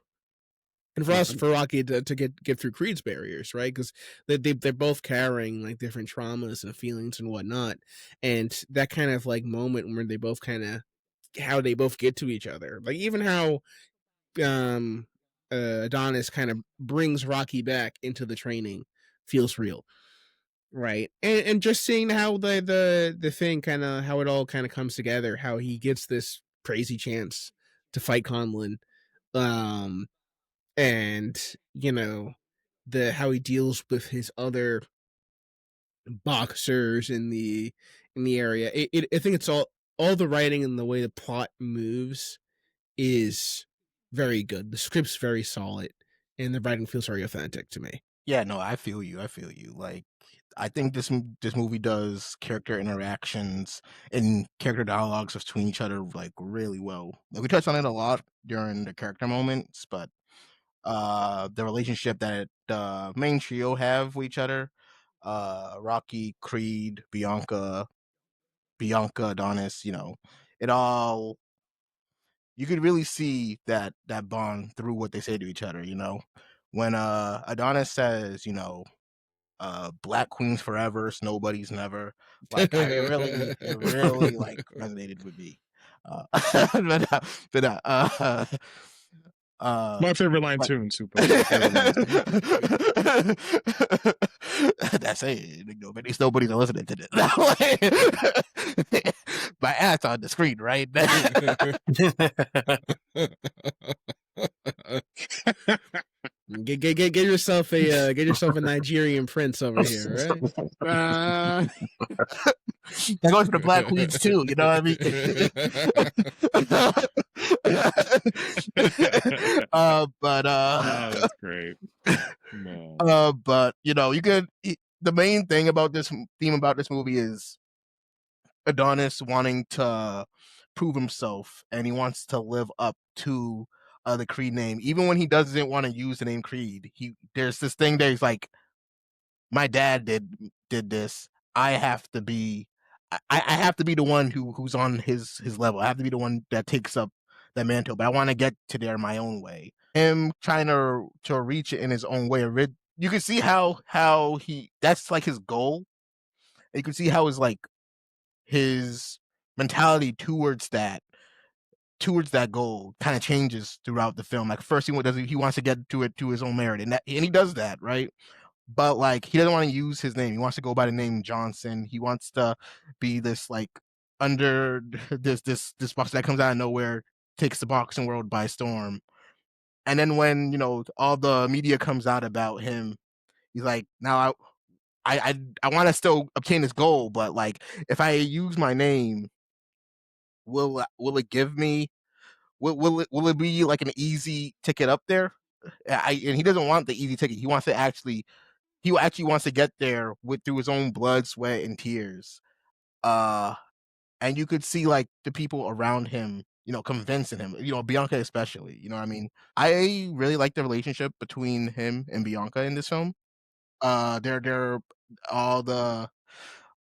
and for Rocky to get through Creed's barriers, right? Because they're both carrying like different traumas and feelings and whatnot, and that kind of like moment where they both kind of how they both get to each other, like even how Adonis kind of brings Rocky back into the training feels real, right? And just seeing how the thing kind of how it all kind of comes together, how he gets this crazy chance to fight Conlan, and how he deals with his other boxers in the area. I think it's all the writing and the way the plot moves is very good. The script's very solid, and the writing feels very authentic to me. Yeah, no, I feel you. Like, I think this movie does character interactions and character dialogues between each other like really well. Like, we touched on it a lot during the character moments, but the relationship that the main trio have with each other, Rocky, Creed, Bianca, Adonis, it all, you could really see that bond through what they say to each other. When Adonis says, Black Queens forever, nobody's never, like, it really like resonated with me. My favorite line too in Super. That's it. Nobody's listening to this. My ass on the screen right now. Get yourself a Nigerian prince over here, right? That goes for the Black Queens too. You know what I mean? That's great. No. But the main thing about this theme about this movie is Adonis wanting to prove himself, and he wants to live up to the Creed name, even when he doesn't want to use the name Creed. There's this thing that he's like, my dad did this. I have to be the one who's on his level. I have to be the one that takes up that mantle, but I want to get to there my own way. Him trying to reach it in his own way. You can see how that's like his goal. You can see how his mentality towards that goal kind of changes throughout the film. Like, first he wants to get to his own merit, and he does that, right? but like he doesn't want to use his name. He wants to go by the name Johnson. He wants to be this like under this boxer that comes out of nowhere, takes the boxing world by storm. And then when all the media comes out about him, he's like, now I want to still obtain this goal, but like if I use my name, will it give me will it be like an easy ticket up there? And he doesn't want the easy ticket. He wants to actually wants to get there through his own blood, sweat, and tears. And you could see like the people around him, convincing him, Bianca especially. You know what I mean? I really like the relationship between him and Bianca in this film. They're all the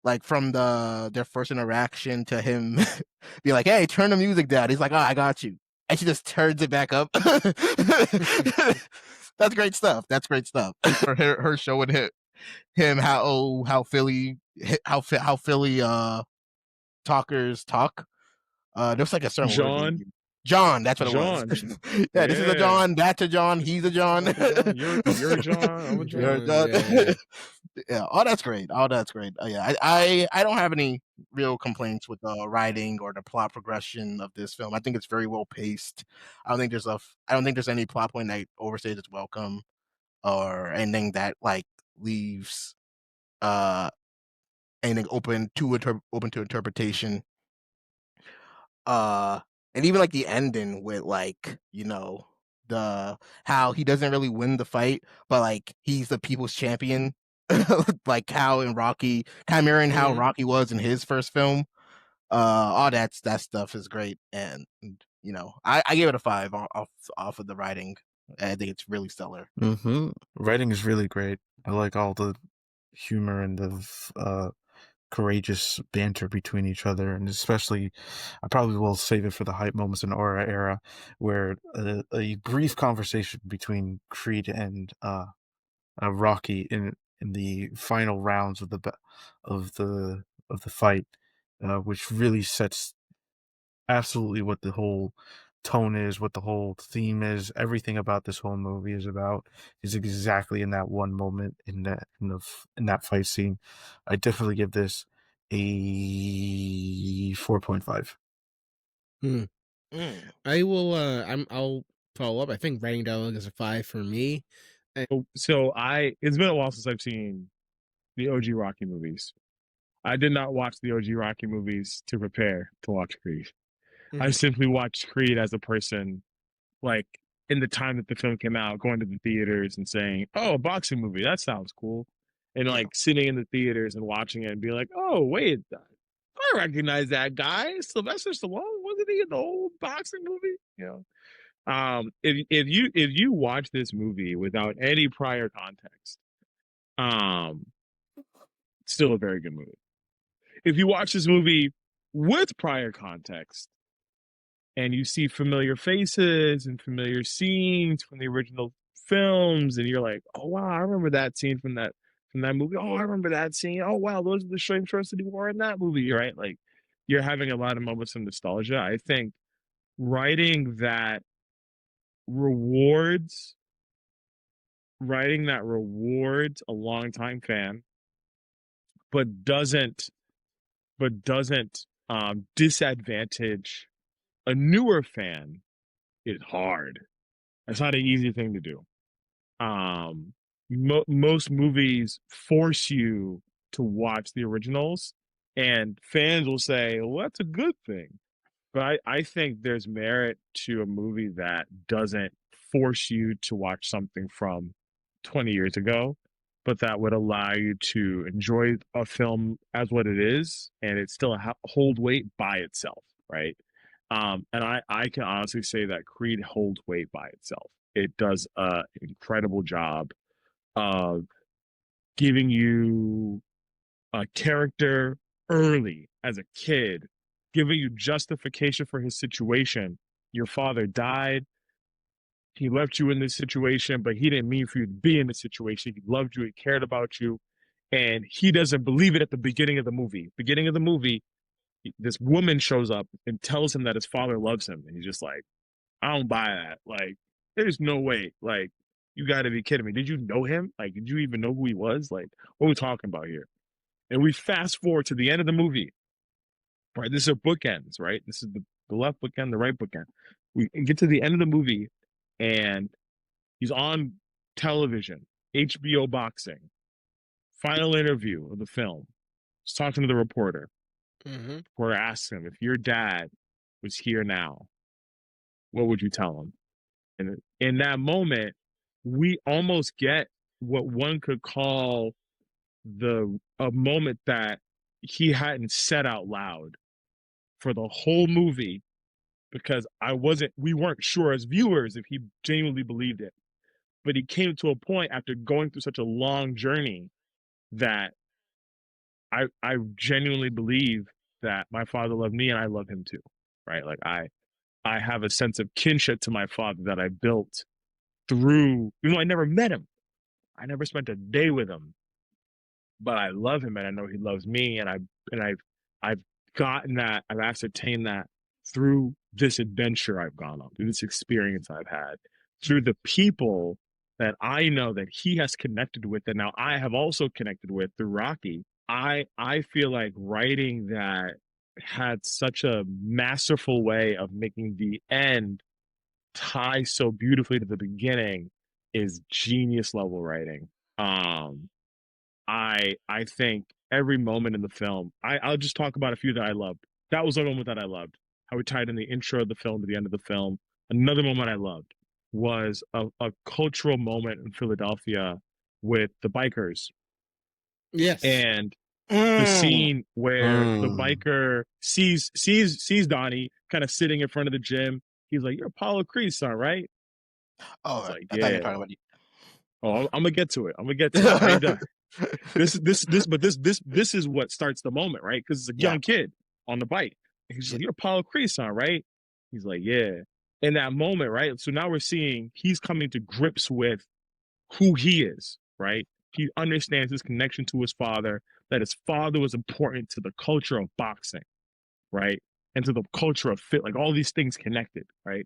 like from their first interaction to him be like, "Hey, turn the music down." He's like, "Oh, I got you," and she just turns it back up. That's great stuff. That's great stuff. For her showing him how Philly talkers talk. There's like a certain word. John, that's what it was. Yeah, this is a John, that's a John, he's a John. You're a John, I'm a John. You're a John. Yeah, oh, that's great. Oh, that's great. Yeah, I don't have any real complaints with the writing or the plot progression of this film. I think it's very well paced. I don't think there's any plot point that overstays its welcome or anything that like leaves anything open to interpretation. And even like the ending with like the how he doesn't really win the fight, but like he's the people's champion. Like how in Rocky, mirroring how Rocky was in his first film. All that stuff is great, and I gave it a 5 off of the writing. I think it's really stellar. Writing is really great. I like all the humor and the courageous banter between each other, and especially I probably will save it for the hype moments in Aura era, where a brief conversation between Creed and Rocky in the final rounds of the fight, which really sets absolutely what the whole tone is, what the whole theme is. Everything about this whole movie is exactly in that one moment in that fight scene. I definitely give this a 4.5. I will. I'll follow up. I think writing dialogue is a 5 for me. So it's been a while since I've seen the OG Rocky movies. I did not watch the OG Rocky movies to prepare to watch Creed. I simply watched Creed as a person, like in the time that the film came out, going to the theaters and saying, "Oh, a boxing movie, that sounds cool," and like sitting in the theaters and watching it and be like, "Oh, wait, I recognize that guy, Sylvester Stallone. Wasn't he in the old boxing movie?" If you watch this movie without any prior context, still a very good movie. If you watch this movie with prior context and you see familiar faces and familiar scenes from the original films, and you're like, "Oh wow, I remember that scene from that movie. Oh, I remember that scene. Oh wow, those are the same shorts that he wore in that movie," right? Like you're having a lot of moments of nostalgia. I think writing that rewards a longtime fan, but doesn't disadvantage a newer fan is hard. It's not an easy thing to do. Most movies force you to watch the originals, and fans will say, "Well, that's a good thing." But I think there's merit to a movie that doesn't force you to watch something from 20 years ago, but that would allow you to enjoy a film as what it is, and it still hold weight by itself, right? And I can honestly say that Creed holds weight by itself. It does an incredible job of giving you a character early as a kid, giving you justification for his situation. Your father died. He left you in this situation, but he didn't mean for you to be in this situation. He loved you. He cared about you. And he doesn't believe it at the beginning of the movie. Beginning of the movie, this woman shows up and tells him that his father loves him. And he's just like, "I don't buy that. Like, there's no way. Like, You got to be kidding me. Did you know him? Like, did you even know who he was? Like, what are we talking about here? And we fast forward to the end of the movie. Right, this is bookends, right? This is the left bookend, the right bookend. We get to the end of the movie, and he's on television, HBO boxing, final interview of the film. He's talking to the reporter. Mm-hmm. Reporter asks him, if your dad was here now, what would you tell him? And in that moment, we almost get what one could call a moment that he hadn't said out loud for the whole movie, because we weren't sure as viewers if he genuinely believed it. But he came to a point after going through such a long journey that I genuinely believe that my father loved me and I love him too. Right? Like I have a sense of kinship to my father that I built through, even though I never met him. I never spent a day with him. But I love him and I know he loves me, and I've gotten that, I've ascertained that through this adventure I've gone on, through this experience I've had, through the people that I know that he has connected with, and now I have also connected with through Rocky. I feel like writing that had such a masterful way of making the end tie so beautifully to the beginning is genius level writing. I think every moment in the film, I'll just talk about a few that I loved. That was a moment that I loved. How we tied in the intro of the film to the end of the film. Another moment I loved was a cultural moment in Philadelphia with the bikers. Yes. And the scene where the biker sees Donnie kind of sitting in front of the gym. He's like, "You're Apollo Creed's son, right?" Oh, like, I thought you were talking about you. Oh, I'm gonna get to it. I ain't done. This is what starts the moment, right? Because it's a young kid on the bike. And he's like, "You're Apollo Creed's son, right?" He's like, "Yeah." In that moment, right? So now we're seeing he's coming to grips with who he is, right? He understands his connection to his father, that his father was important to the culture of boxing, right? And to the culture of fit, like all these things connected, right?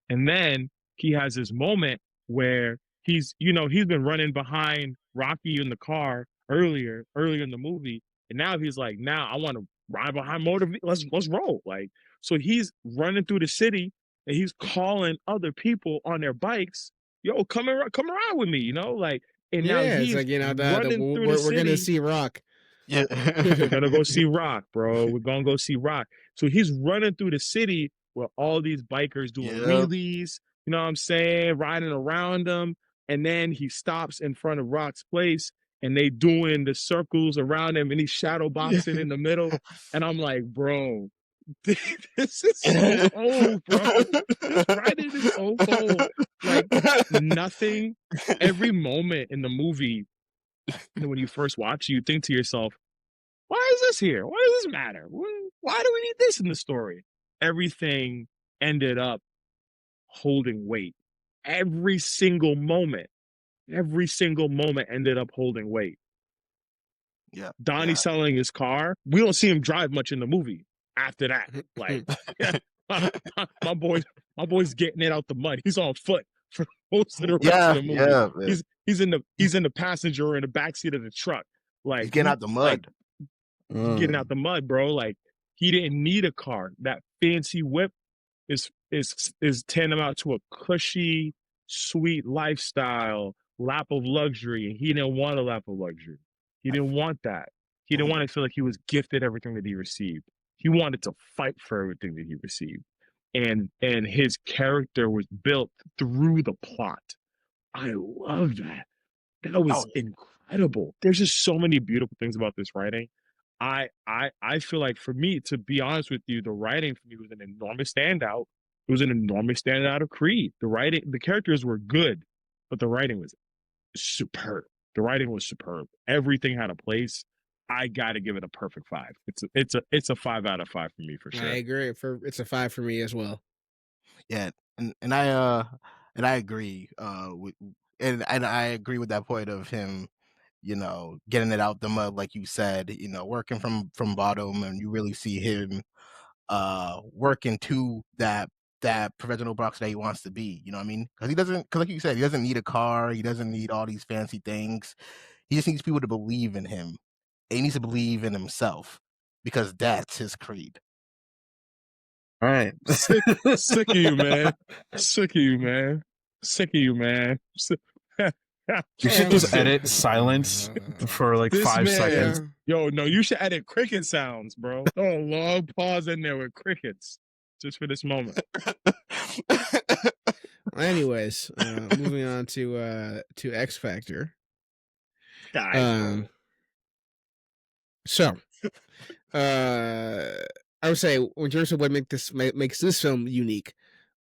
And then he has this moment where he's been running behind Rocky in the car earlier in the movie, and now he's like, now I want to ride behind motor. Let's roll. Like, so he's running through the city and he's calling other people on their bikes, "Yo, come around with me," like. And now he's like, running through the city. We're gonna see Rock. Yeah, we're gonna go see Rock, bro. We're gonna go see Rock. So he's running through the city with all these bikers doing wheelies, you know what I'm saying, riding around him. And then he stops in front of Rock's place and they doing the circles around him and he's shadow boxing in the middle. And I'm like, bro, this is so cold, bro. This writing is so cold. Like, nothing, every moment in the movie, when you first watch it, you think to yourself, why is this here? What does this matter? Why do we need this in the story? Everything ended up holding weight. Every single moment ended up holding weight. Yeah. Donnie selling his car. We don't see him drive much in the movie after that. Like, my boy's getting it out the mud. He's on foot for most of the rest of the movie. Yeah, he's in the passenger or in the backseat of the truck. Like, he's getting out the mud. Getting out the mud, bro. Like, he didn't need a car. That fancy whip is tantamount to a cushy, sweet lifestyle, lap of luxury, and he didn't want a lap of luxury. He didn't want that. He didn't want to feel like he was gifted everything that he received. He wanted to fight for everything that he received, and his character was built through the plot. I love that. That was incredible. There's just so many beautiful things about this writing. I feel like, for me, to be honest with you, the writing for me was an enormous standout. It was an enormous standout of Creed. The characters were good, but the writing was superb. The writing was superb. Everything had a place. I got to give it a perfect 5. It's a 5 out of 5 for me, for sure. I agree. It's a 5 for me as well. Yeah, and I agree. And I agree with that point of him, getting it out the mud, like you said, working from bottom, and you really see him working to that that professional boxer that he wants to be. You know what I mean? Because like you said, he doesn't need a car. He doesn't need all these fancy things. He just needs people to believe in him. And he needs to believe in himself because that's his creed. All right. Sick of you, man. Sick of you, man. Sick of you, man. You should just edit silence for like This 5 man- seconds. Yo, no, you should edit cricket sounds, bro. Throw a long pause in there with crickets just for this moment. Anyways, moving on to X Factor. Guys, So, I would say in terms of what makes this film unique,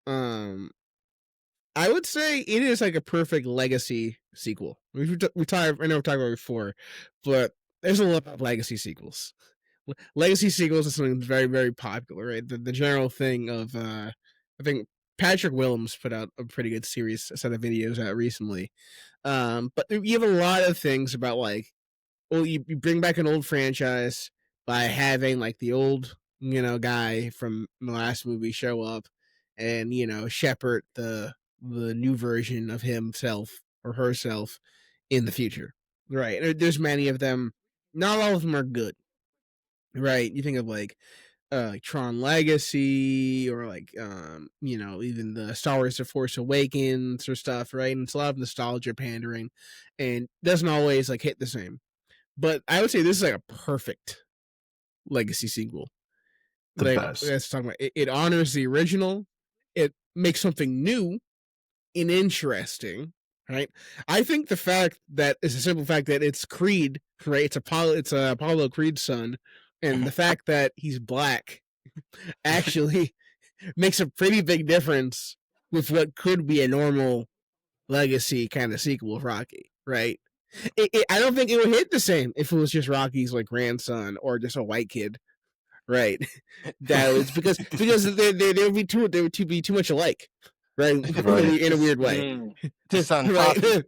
I would say it is like a perfect legacy sequel. I know we've talked about it before, but there's a lot of legacy sequels. Legacy sequels is something that's very, very popular, right? The general thing of I think Patrick Willems put out a pretty good set of videos out recently. But you have a lot of things about like, well, you bring back an old franchise by having like the old, guy from the last movie show up and, shepherd the new version of himself or herself in the future. Right. There's many of them. Not all of them are good. Right. You think of like Tron Legacy or like even the Star Wars The Force Awakens or stuff, right? And it's a lot of nostalgia pandering and doesn't always like hit the same. But I would say this is like a perfect legacy sequel. The best. That's talking about. It honors the original. It makes something new and interesting, right? I think the fact that it's a simple fact that it's Creed, right? It's Apollo Creed's son, and the fact that he's black actually makes a pretty big difference with what could be a normal legacy kind of sequel of Rocky, right? I don't think it would hit the same if it was just Rocky's like grandson or just a white kid, right? That was because they would be too much alike, right? In a weird way. Just on right?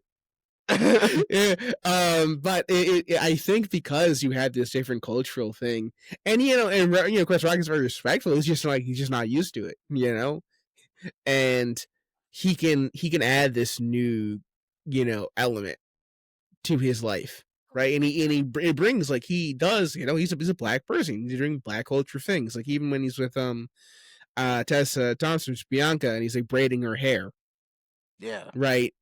Yeah. But I think because you had this different cultural thing, and of course Rocky's very respectful. It's just like he's just not used to it, and he can add this new, element to his life, right? And it brings like he does, he's a black person. He's doing black culture things, like even when he's with Tessa Thompson, Bianca, and he's like braiding her hair, yeah, right,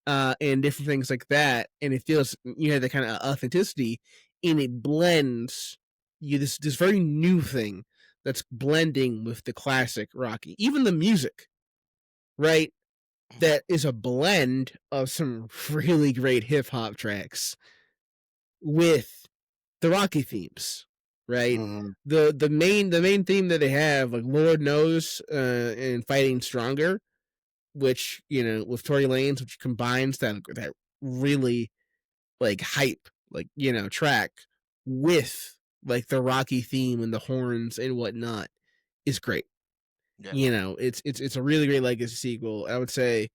and different things like that. And it feels you have that kind of authenticity, and it blends this very new thing that's blending with the classic Rocky, even the music, right? That is a blend of some really great hip hop tracks with the Rocky themes, right? Mm-hmm. The main theme that they have, like Lord Knows, and Fighting Stronger, which with Tory Lanez, which combines that really like hype, like track with like the Rocky theme and the horns and whatnot, is great. Yeah. It's a really great legacy sequel. I would say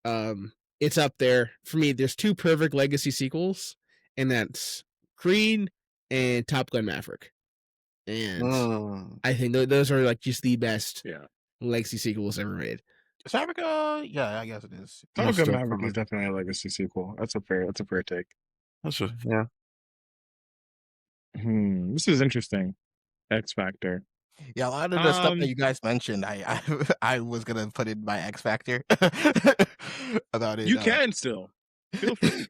it's up there for me. There's 2 perfect legacy sequels, and that's Creed and Top Gun Maverick. And I think those are like just the best legacy sequels ever made. Is Maverick? Yeah, I guess it is. Top Gun Maverick is definitely a legacy sequel. That's a fair take. Yeah. This is interesting. X Factor. Yeah, a lot of the stuff that you guys mentioned, I was gonna put in my X Factor about it. You can still feel free.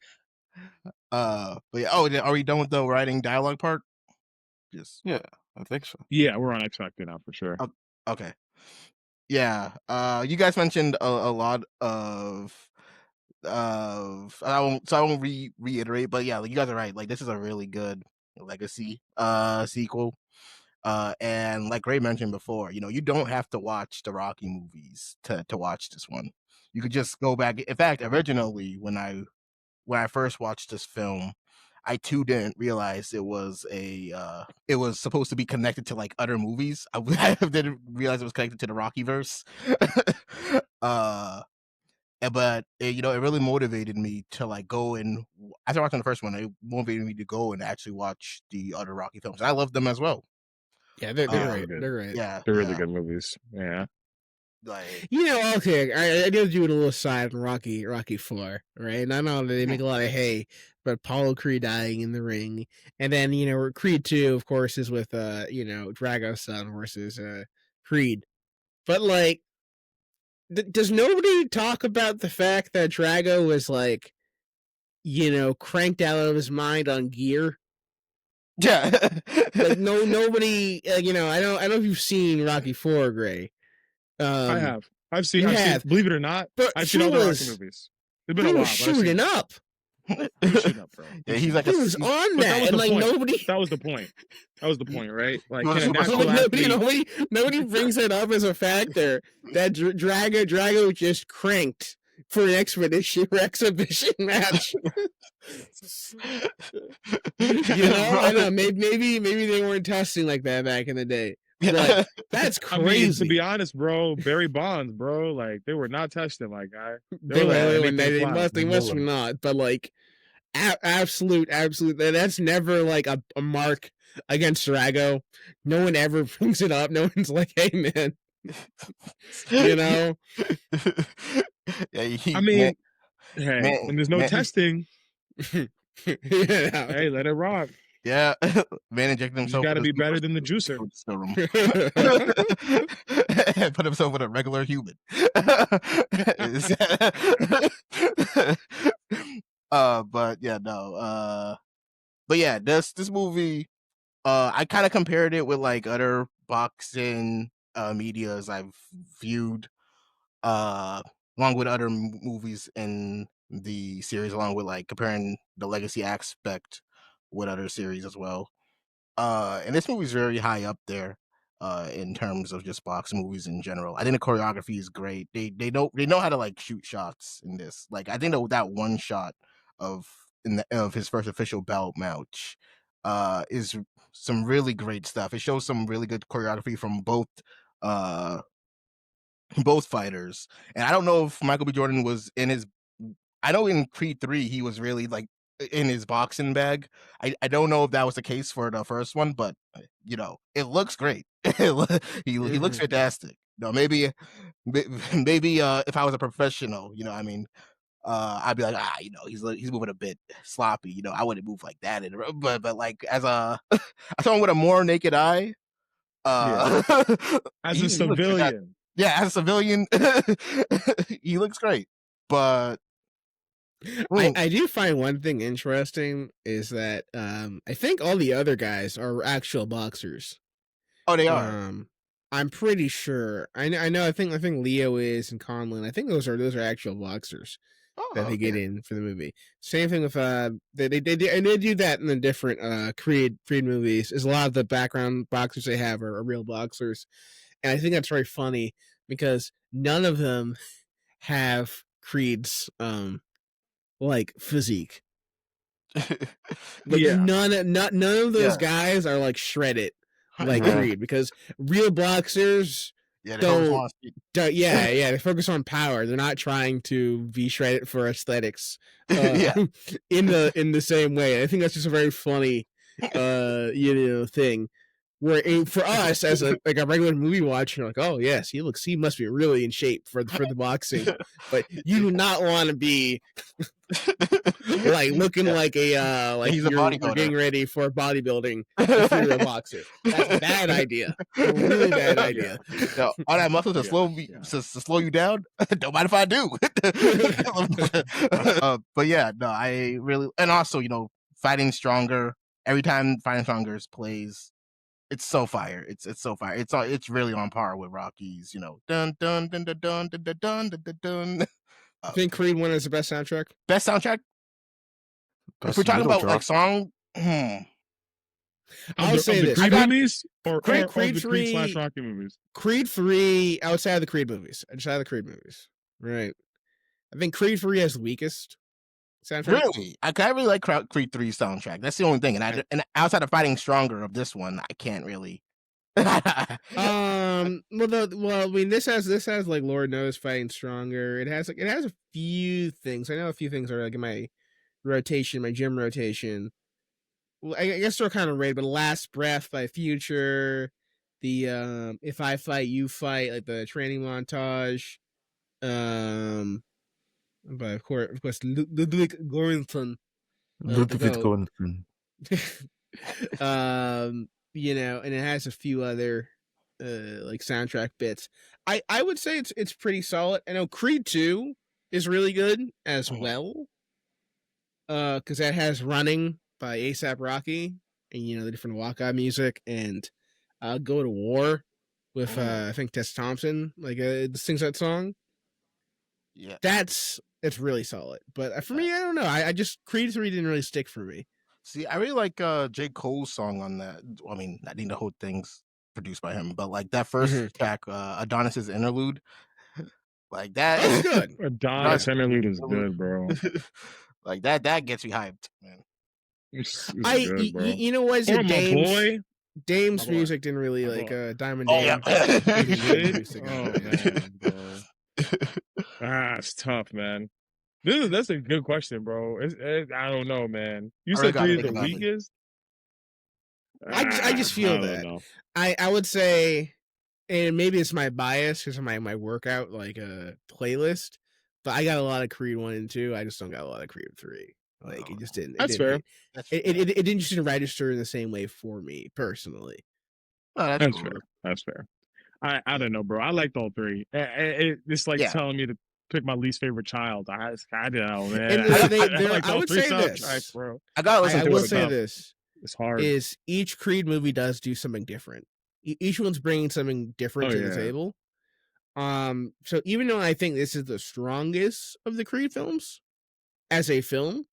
But yeah, are we done with the writing dialogue part? Yes. Yeah, I think so. Yeah, we're on X Factor now for sure. Okay. Yeah. You guys mentioned a lot of I won't reiterate, but yeah, you guys are right. Like this is a really good legacy sequel. And like Ray mentioned before, you don't have to watch the Rocky movies to watch this one. You could just go back. In fact, originally when I first watched this film, I too didn't realize it was supposed to be connected to like other movies. I didn't realize it was connected to the Rocky verse. But it really motivated me to like go and after watching the first one, it motivated me to go and actually watch the other Rocky films. And I love them as well. Yeah, they're great. They're great. Yeah, They're really good movies. Yeah. Like, okay, I did do a little side on Rocky 4, right? And I know they make a lot of hay, but Apollo Creed dying in the ring, and then Creed 2, of course, is with Drago's son versus Creed, but like, does nobody talk about the fact that Drago was like, cranked out of his mind on gear? yeah. Like nobody, I don't know if you've seen Rocky 4, Gray. I have. I've seen. Believe it or not, but I've seen all the Rocky movies. It's been a he while. was shooting up. He was shooting up, bro. Yeah, he's like he was on that, and like nobody. That was the point. That was the point, right? Like, nobody brings it up as a factor that Drago just cranked for an exhibition match. I know maybe they weren't testing like that back in the day. Like, that's crazy. I mean, to be honest, bro, Barry Bonds, bro, like they were not testing like guy. They must not, but like absolute. That's never like a mark against Drago. No one ever brings it up. No one's like, hey man, Yeah, I mean, when there's no testing, hey, let it rock. Yeah, man injected himself. You got to be better than the juicer. And put himself with a regular human. But yeah, no. But yeah, this movie, I kind of compared it with like other boxing medias I've viewed, along with other movies in the series, along with like comparing the legacy aspect with other series as well. And this movie's very high up there in terms of just boxing movies in general. I think the choreography is great. They know how to like shoot shots in this. Like, I think that one shot of his first official belt match is some really great stuff. It shows some really good choreography from both fighters. And I don't know if Michael B. Jordan was in his. I know in Creed 3 he was really like in his boxing bag. I don't know if that was the case for the first one, but it looks great. He looks fantastic. Maybe if I was a professional, I'd be like, he's moving a bit sloppy. I wouldn't move like that. But like as someone with a more naked eye, as a civilian, as a civilian, he looks great. But I do find one thing interesting is that I think all the other guys are actual boxers. Oh, they are. I'm pretty sure. I know. I think Leo is and Conlan. I think those are actual boxers that they get in for the movie. Same thing with they do that in the different Creed movies. Is a lot of the background boxers they have are real boxers, and I think that's very funny because none of them have Creed's like physique. None of those guys are like shredded like Creed, because real boxers they focus on power. They're not trying to be shredded for aesthetics in the same way. I think that's just a very funny thing. Where for us as a regular movie watcher, like, oh yes, he must be really in shape for the boxing, but you do not want to be like looking like he's a bodybuilder. You're getting ready for bodybuilding if you're a boxer. That's a bad idea. A really bad idea. No, all that muscle to slow you down. Don't mind if I do. But yeah, no, I really, and also Fighting Stronger. Every time Fighting Stronger plays, it's so fire. It's so fire. It's really on par with Rocky's. Dun dun dun dun dun dun dun dun dun dun. I think Creed 1 is the best soundtrack. Best soundtrack. If we're talking about like song, I'll say this: Creed movies or Creed the Creed / Rocky movies. Creed 3 outside of the Creed movies. Right. I think Creed 3 has the weakest soundtrack. Really? I really like Creed 3's soundtrack. That's the only thing. And outside of Fighting Stronger of this one, I can't really. Well, I mean, this has like Lord knows Fighting Stronger. It has a few things. I know a few things are like in my rotation, my gym rotation. Well, I guess they're kind of rated, but Last Breath by Future, the If I Fight, You Fight, like the training montage. But of course, Ludwig Göransson, the Ludwig goat. Göransson. You know, and it has a few other like soundtrack bits. I would say it's pretty solid. I know Creed 2 is really good as well. Because that has Running by A$AP Rocky, and you know the different walk-on music, and Go to War with I think Tessa Thompson sings that song. Yeah, it's really solid. But for me, I don't know. I just Creed 3 didn't really stick for me. See, I really like J. Cole's song on that. I mean, I think the whole thing's produced by him, but like that first track, Adonis's interlude, like that. That's good. Adonis interlude is good, bro. Like that gets me hyped, man. It's good, bro. You know what? Dame's music didn't really Diamond Dame. Oh man, bro. It's tough, man. That's a good question, bro. I don't know, man. You said Creed the weakest. I just feel that. I would say, and maybe it's my bias because of my workout playlist, but I got a lot of Creed 1 and 2. I just don't got a lot of Creed 3. It just didn't. That's fair. It didn't just register in the same way for me personally. Oh, that's cool. Fair. That's fair. I don't know, bro. I liked all three. It's like telling me to pick my least favorite child. I don't know, man. I would say this, bro. I will say this. It's hard. Is each Creed movie does do something different. Each one's bringing something different to the table. So even though I think this is the strongest of the Creed films as a film,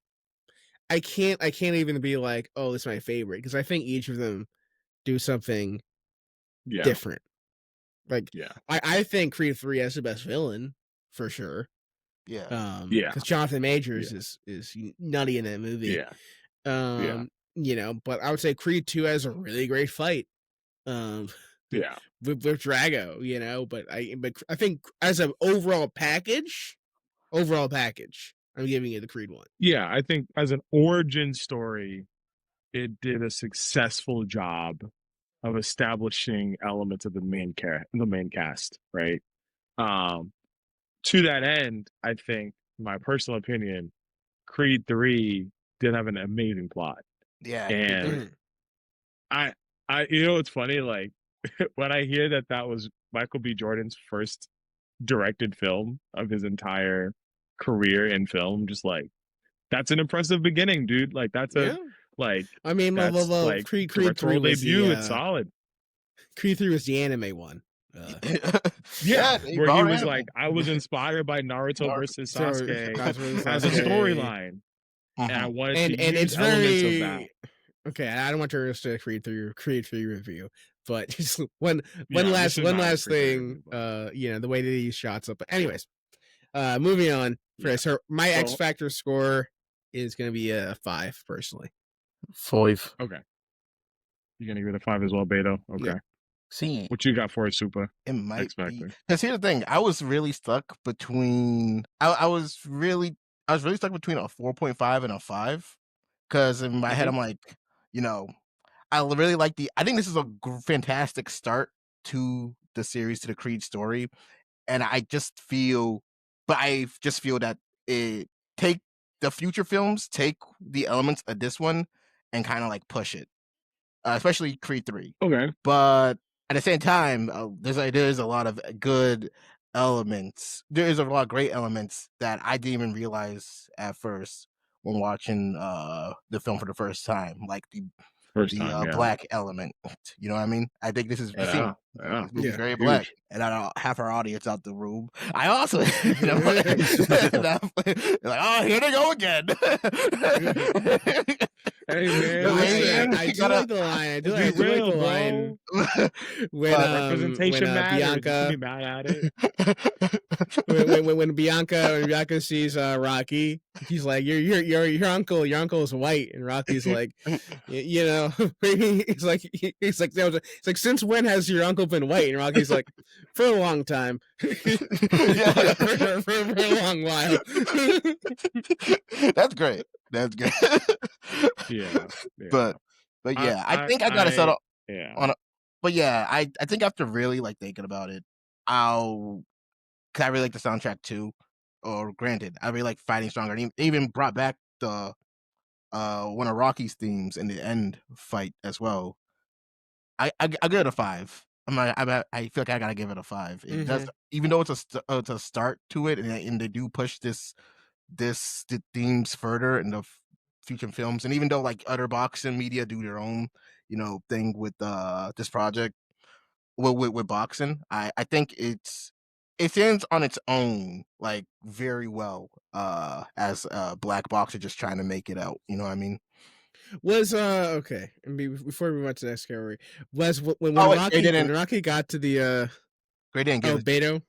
I can't even be like, oh, this is my favorite, because I think each of them do something different. I think Creed 3 has the best villain for sure. Because Jonathan Majors is nutty in that movie. You know, but I would say Creed 2 has a really great fight. With Drago, you know, but I think as an overall package, I'm giving it the Creed 1. Yeah, I think as an origin story, it did a successful job of establishing elements of the main cast, right? To that end, I think, my personal opinion, Creed 3 did have an amazing plot. Yeah. And I you know, it's funny, like when I hear that was Michael B. Jordan's first directed film of his entire career in film, just like, that's an impressive beginning, dude. Like that's I mean, Creed 3 debut. It's solid. Creed 3 was the anime one. Where he was like, I was inspired by Naruto versus Sasuke as a storyline, and I wanted to use elements of that. Okay, I don't want to rush to Creed 3 review, but just one last thing. You know, the way that he shots up. But anyways, moving on. So my X Factor score is going to be a 5 personally. 5. Okay. You're gonna give it a 5 as well, Beto. Okay. Yeah. See, what you got for it, Super? It might be. Because here's the thing, I was really stuck between. I was really stuck between a 4.5 and a 5. Because in my head, I'm like, you know, I really like I think this is a fantastic start to the series, to the Creed story, and I just feel that take the future films, take the elements of this one, and kind of like push it, especially Creed 3. Okay, but at the same time, there's a lot of good elements. There is a lot of great elements that I didn't even realize at first when watching the film for the first time, like the black element. You know what I mean? I think this is very black, and I don't have our audience out the room. I also, you know, like, oh, here they go again. Hey man, I do like the line. I do like the line when representation matters. Bianca, be mad at it. when Bianca sees Rocky, he's like, your uncle is white, and Rocky's like, you know, he's like, since when has your uncle been white? And Rocky's like, for a long time, for a long while. That's great. That's good. Yeah. But yeah, I think I gotta settle on but yeah, I think after really like thinking about it, cause I really like the soundtrack too. Or granted, I really like Fighting Stronger. And even brought back the one of Rocky's themes in the end fight as well. I give it a 5. I feel like I gotta give it a 5. It does, even though it's a start to it, and they do push the themes further in the future films, and even though like other boxing media do their own thing with this project with boxing, I think it stands on its own like very well as a black boxer just trying to make it out. You know what I mean? Was okay. And before we went to the next category, was when Rocky got to the Gray didn't give Beto?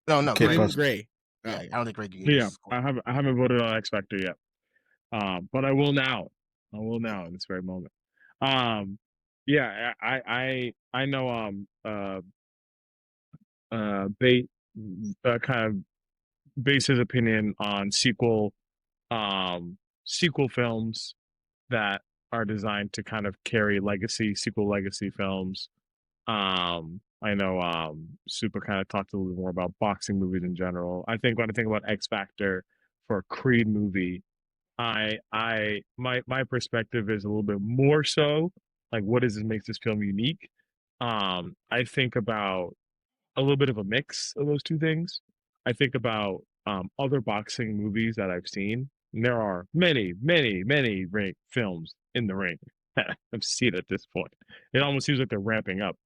No, Gray. Yeah, I don't think Gray. Yeah, I haven't voted on X Factor yet. But I will now. In this very moment. Yeah, I know Bate kind of base his opinion on sequel films that are designed to kind of carry sequel legacy films. I know Super kind of talked a little bit more about boxing movies in general. I think when I think about X Factor for a Creed movie, my perspective is a little bit more so like what makes this film unique. I think about a little bit of a mix of those two things. I think about other boxing movies that I've seen. And there are many films in the ring that I've seen at this point. It almost seems like they're ramping up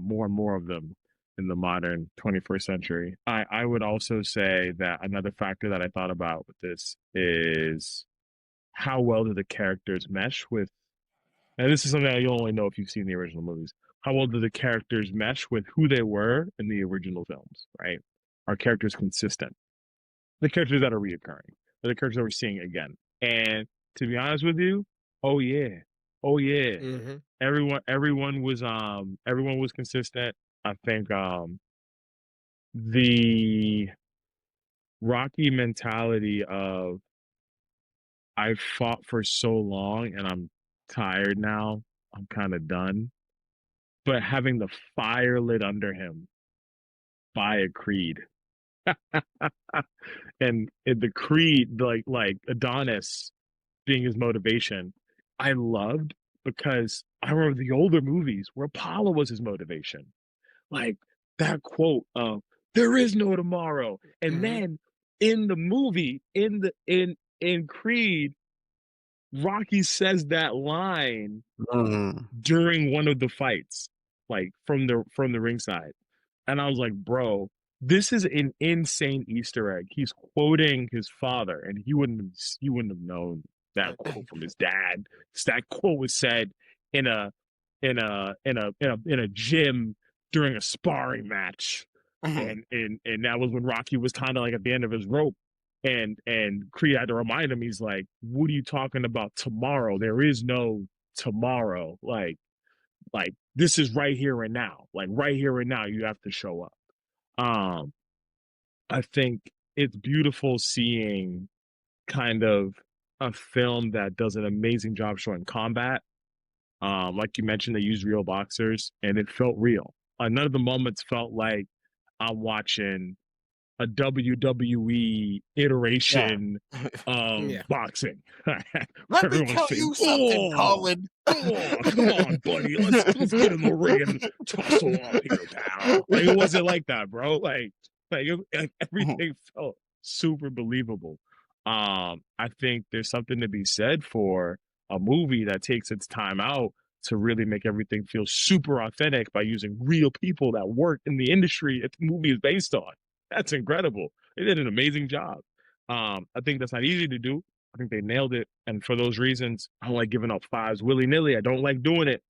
more and more of them in the modern 21st century. I would also say that another factor that I thought about with this is how well do the characters mesh with, and this is something that you'll only know if you've seen the original movies. How well do the characters mesh with who they were in the original films, right? Are characters consistent? The characters that are reoccurring, the characters that we're seeing again. And to be honest with you, oh yeah. Mm-hmm. Everyone was consistent. I think the Rocky mentality of I fought for so long and I'm tired now. I'm kind of done. But having the fire lit under him by a Creed. and the Creed, like Adonis being his motivation, I loved because I remember the older movies where Apollo was his motivation. Like that quote of "There is no tomorrow," and then in the movie, in Creed, Rocky says that line during one of the fights, like from the ringside, and I was like, bro, this is an insane Easter egg. He's quoting his father, and he wouldn't have known that quote from his dad. That quote was said in a gym during a sparring match, and that was when Rocky was kind of like at the end of his rope, and Creed had to remind him. He's like, "What are you talking about tomorrow? There is no tomorrow. Like this is right here and now. Like right here and now, you have to show up." I think it's beautiful seeing kind of a film that does an amazing job showing combat. Like you mentioned, they use real boxers, and it felt real. None of the moments felt like I'm watching a WWE iteration of boxing. Let me tell you something, Colin. Come on, buddy. Let's get in the ring and tussle up here, pal. Like it wasn't like that, bro. Like everything felt super believable. I think there's something to be said for a movie that takes its time out to really make everything feel super authentic by using real people that work in the industry that the movie is based on. That's incredible. They did an amazing job. I think that's not easy to do. I think they nailed it. And for those reasons, I don't like giving out 5s willy-nilly. I don't like doing it.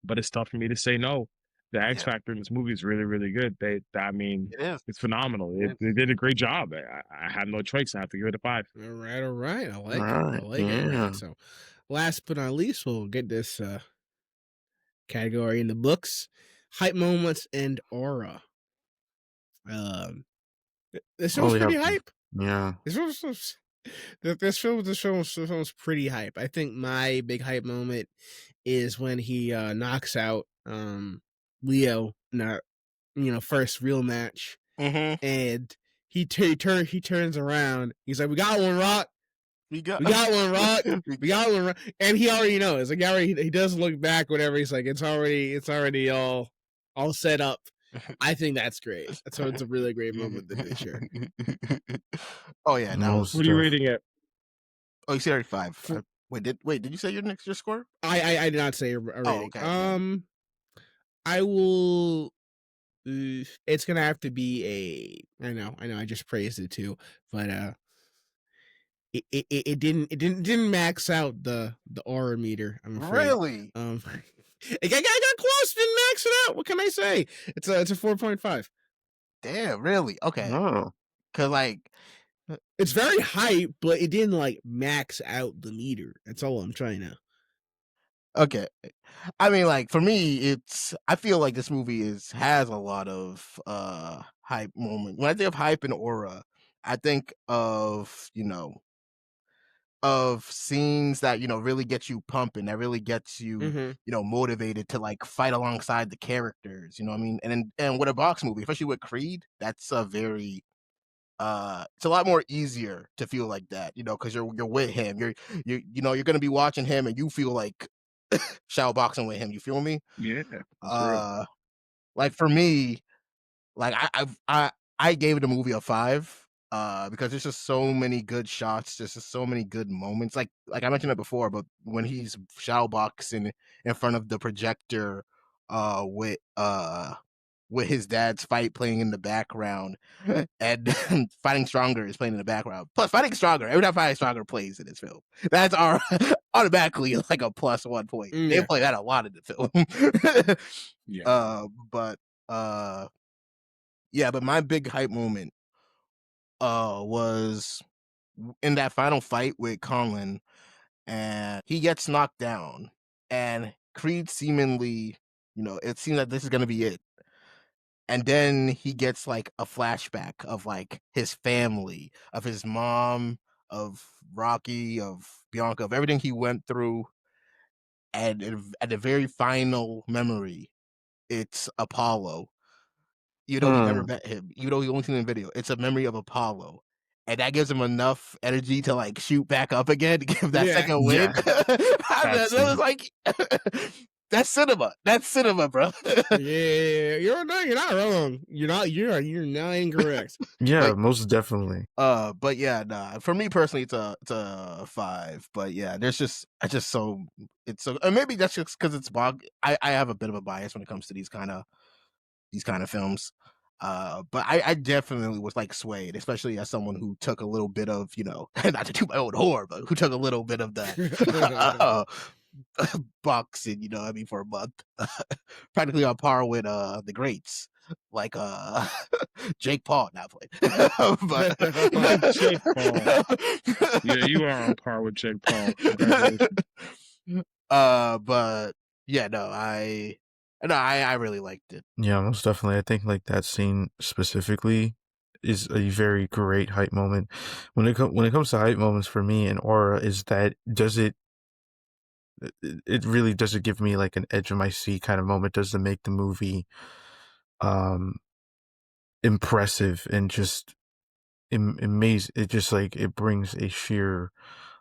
But it's tough for me to say no. The X Factor in this movie is really, really good. It's phenomenal. They did a great job. I had no choice. I have to give it a 5. All right. I like it. So last but not least, we'll get this category in the books. Hype moments and aura. This was pretty hype. Yeah. This was This film's pretty hype. I think my big hype moment is when he knocks out Leo in our first real match, and he turns around. He's like, "We got one, Rock. We got one, Rock. We got one." And he already knows. Like he doesn't look back. Whatever. He's like, it's already all set up. I think that's great. It's a really great moment in the picture. Oh yeah, that was. What are you rating it? Oh, you said already 5. Wait, did you say your score? I did not say a rating. Oh, okay. I will. It's gonna have to be a. I know. I just praised it too, but it didn't max out the aura meter. I'm afraid. Really? It got close. Didn't max it out. What can I say? It's a 4.5. Damn, really? Okay. Oh. Cause like, it's very hype, but it didn't like max out the meter. That's all I'm trying to. Okay. I mean, like for me, I feel like this movie has a lot of hype moments. When I think of hype and aura, I think of of scenes that really get you pumping, that really gets you motivated to like fight alongside the characters. You know what I mean? And with a box movie, especially with Creed, that's a very it's a lot more easier to feel like that, because you're with him. You're gonna be watching him, and you feel like shadow boxing with him. You feel me? Yeah. Like for me, like I gave the movie a 5. Because there's just so many good shots, there's just so many good moments. Like I mentioned it before, but when he's shadow boxing in front of the projector, with his dad's fight playing in the background, and Fighting Stronger is playing in the background. Plus, Fighting Stronger, every time Fighting Stronger plays in this film, that's automatically like a +1 point. They play that a lot in the film. But my big hype moment was in that final fight with Conlan, and he gets knocked down, and Creed seemingly, it seems like this is gonna be it. And then he gets like a flashback of like his family, of his mom, of Rocky, of Bianca, of everything he went through. And at the very final memory, it's Apollo. He never met him. He only seen the video. It's a memory of Apollo. And that gives him enough energy to like shoot back up again to give that second win. That was like that's cinema. That's cinema, bro. Yeah, you're not wrong. You're not incorrect. Yeah, most definitely. But yeah, nah. For me personally, it's a 5. But yeah, and maybe that's just because it's bog. I have a bit of a bias when it comes to these kind of films. But I definitely was like swayed, especially as someone who took a little bit of, not to do my own whore, but who took a little bit of that boxing, for a month. Practically on par with the greats. Like Jake Paul now played. But Jake Paul. Yeah, you are on par with Jake Paul. Congratulations. But yeah, no, I really liked it. Yeah, most definitely. I think like that scene specifically is a very great hype moment. When it comes to hype moments for me and aura, is that it really does it give me like an edge of my seat kind of moment? Does it make the movie impressive and just amazing? It just like it brings a sheer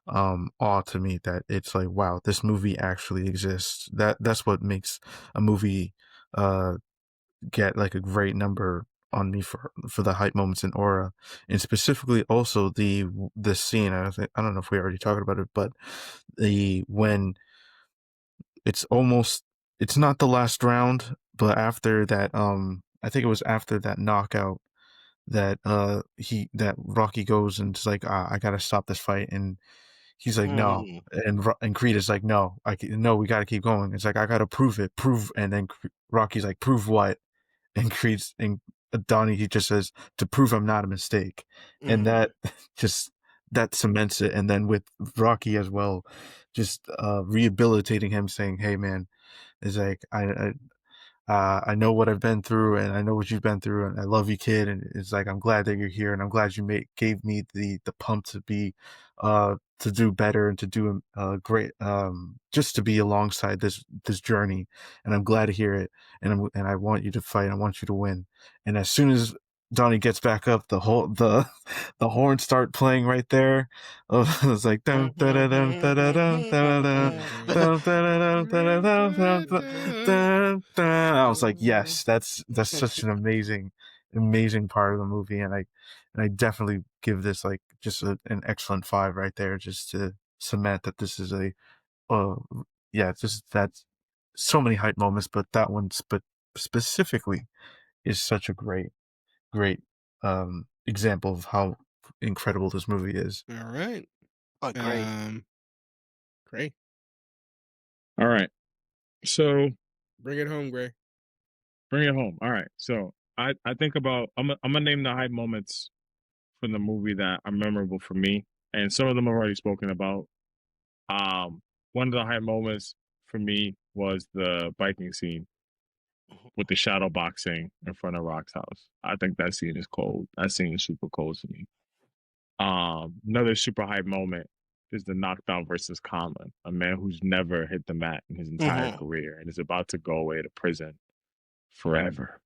awe to me that it's like, wow, this movie actually exists. That's what makes a movie get like a great number on me for the hype moments in aura. And specifically also the scene, I don't know if we already talked about it, but when it's not the last round, but after that I think it was after that knockout that Rocky goes and it's like, I gotta stop this fight, and he's like, no, and Creed is like, no, we gotta keep going. It's like, I gotta prove, and then Rocky's like, prove what? And Creed's and Donnie, he just says, to prove I'm not a mistake, and that cements it. And then with Rocky as well, just rehabilitating him, saying, hey man, it's like I know what I've been through, and I know what you've been through, and I love you, kid. And it's like I'm glad that you're here, and I'm glad you gave me the pump to be, to do better and to do great, just to be alongside this journey. And I'm glad to hear it. And I want you to fight. I want you to win. And as soon as Donnie gets back up, the horns start playing right there. Oh, it's like dun, dun, dun, dun, dun, dun, dun, dun, dun, dun, dun, dun, dun, dun, dun. I was like, yes, that's such an amazing part of the movie, and I definitely give this like just an excellent 5 right there, just to cement that this is a just that's so many hype moments, but that one specifically is such a great example of how incredible this movie is. All right. Oh, great. Great. All right. So bring it home, Gray. Bring it home. All right. So I think about I'm gonna name the hype moments from the movie that are memorable for me, and some of them I've already spoken about. One of the hype moments for me was the biking scene with the shadow boxing in front of Rock's house. I think that scene is cold. That scene is super cold to me. Another super hype moment is the knockdown versus Conlan, a man who's never hit the mat in his entire career and is about to go away to prison forever.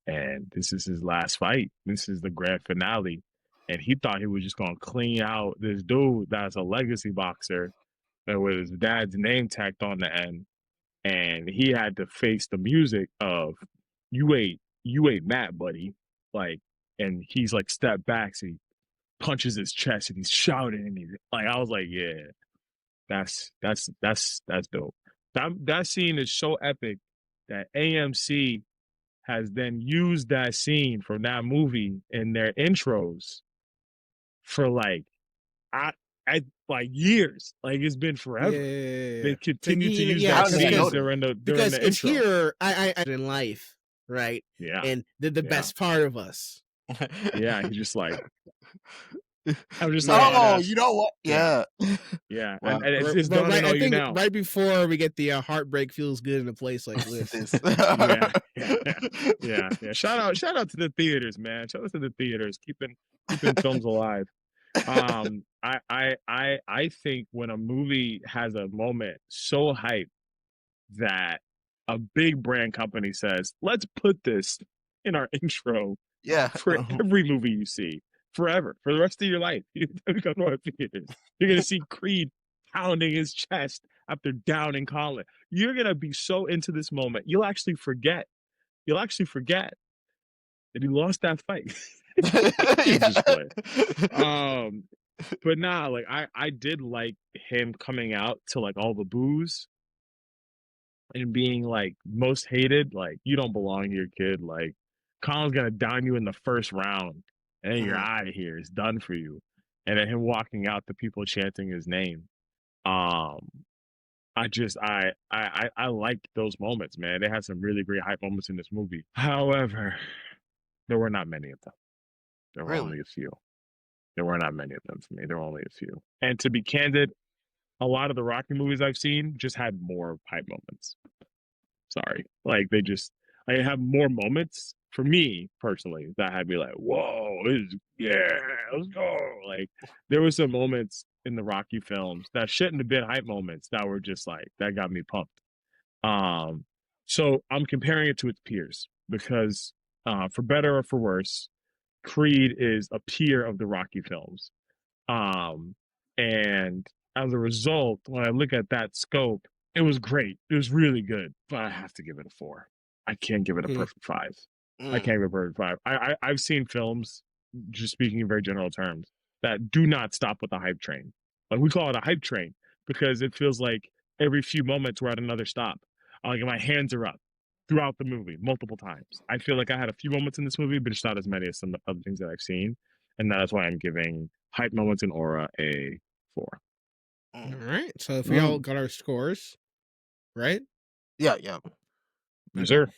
And this is his last fight. This is the grand finale. And he thought he was just going to clean out this dude that's a legacy boxer that with his dad's name tacked on the end. And he had to face the music of you ain't Matt, buddy. Like, and he's like stepped back, so he punches his chest and he's shouting, and he's like, I was like, yeah, that's dope. That scene is so epic that AMC has then used that scene from that movie in their intros for like years. Like it's been forever. Yeah. They continue to use that scene during the it's intro. Here I in life, right? Yeah. And the best part of us. Yeah, he's just like I'm just like, oh, you know what? Yeah. Yeah. Wow. And it's done right, I think now. Right before we get the heartbreak feels good in a place like this. Yeah. Shout out to the theaters, man. Shout out to the theaters, keeping films alive. I think when a movie has a moment so hype that a big brand company says, let's put this in our intro for every movie you see forever, for the rest of your life. You're gonna see Creed pounding his chest after downing Conlan. You're gonna be so into this moment, you'll actually forget that he lost that fight. But nah, like I did like him coming out to like all the boos and being like most hated, like you don't belong here, kid. Like Colin's gonna down you in the first round, and then you're out of here. It's done for you. And then him walking out, the people chanting his name. I liked those moments, man. They had some really great hype moments in this movie. However, there were not many of them. There were only a few. There were not many of them for me. There were only a few. And to be candid, a lot of the Rocky movies I've seen just had more hype moments. Sorry. Like they have more moments for me personally that had me like, whoa, let's go. Like there were some moments in the Rocky films that shouldn't have been hype moments that were just like, that got me pumped. So I'm comparing it to its peers because for better or for worse, Creed is a peer of the Rocky films. And as a result, when I look at that scope, it was great. It was really good, but I have to give it a 4. I can't give it a perfect 5. I can't give it a perfect 5. I've seen films, just speaking in very general terms, that do not stop with the hype train. Like we call it a hype train because it feels like every few moments we're at another stop. Like my hands are up throughout the movie multiple times. I feel like I had a few moments in this movie, but it's not as many as some other things that I've seen. And that's why I'm giving hype moments in Aura a 4. All right. So if we all got our scores, right? Yeah. Yes, sir.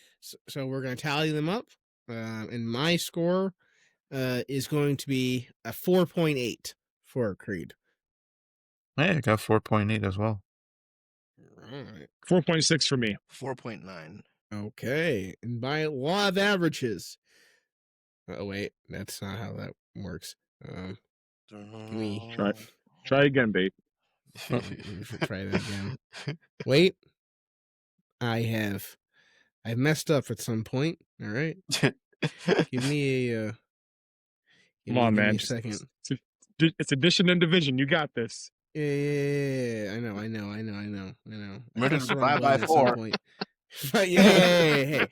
So we're going to tally them up. And my score is going to be a 4.8 for Creed. Hey, I got 4.8 as well. All right. 4.6 for me. 4.9. Okay, and by law of averages. Oh wait, that's not how that works. Give me. Try again, babe. Try that again. Wait, I've messed up at some point. All right, give me a. Come on, man. A second. It's addition and division. You got this. Yeah, I know. Murder divided by 4. But hey.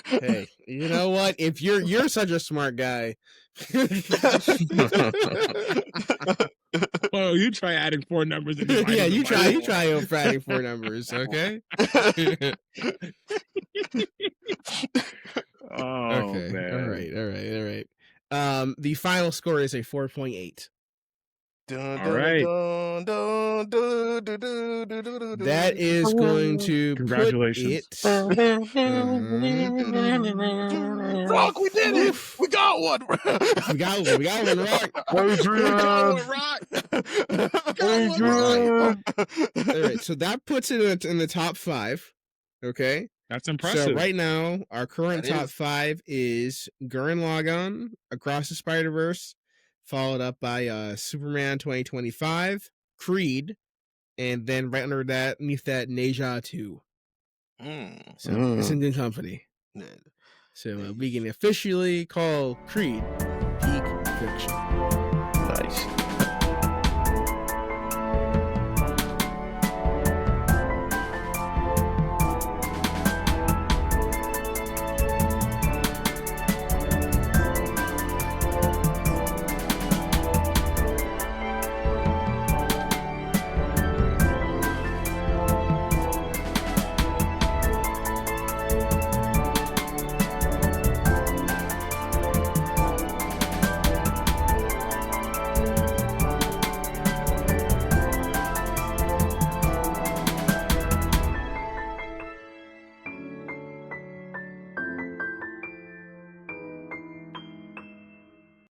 Hey, you know what? If you're such a smart guy. Well, you try adding 4 numbers. Yeah, you try adding 4 numbers, okay? Okay, man. All right. The final score is a 4.8. All right. That is going to congratulations. Rock, we did it. We got one. We got one, Rock. All right, so that puts it in the top 5. Okay. That's impressive. So right now, our current top 5 is Gurren Lagann, Across the Spider-Verse, followed up by Superman 2025, Creed, and then right underneath that, Neja 2. So it's in good company. So we can officially call Creed peak fiction.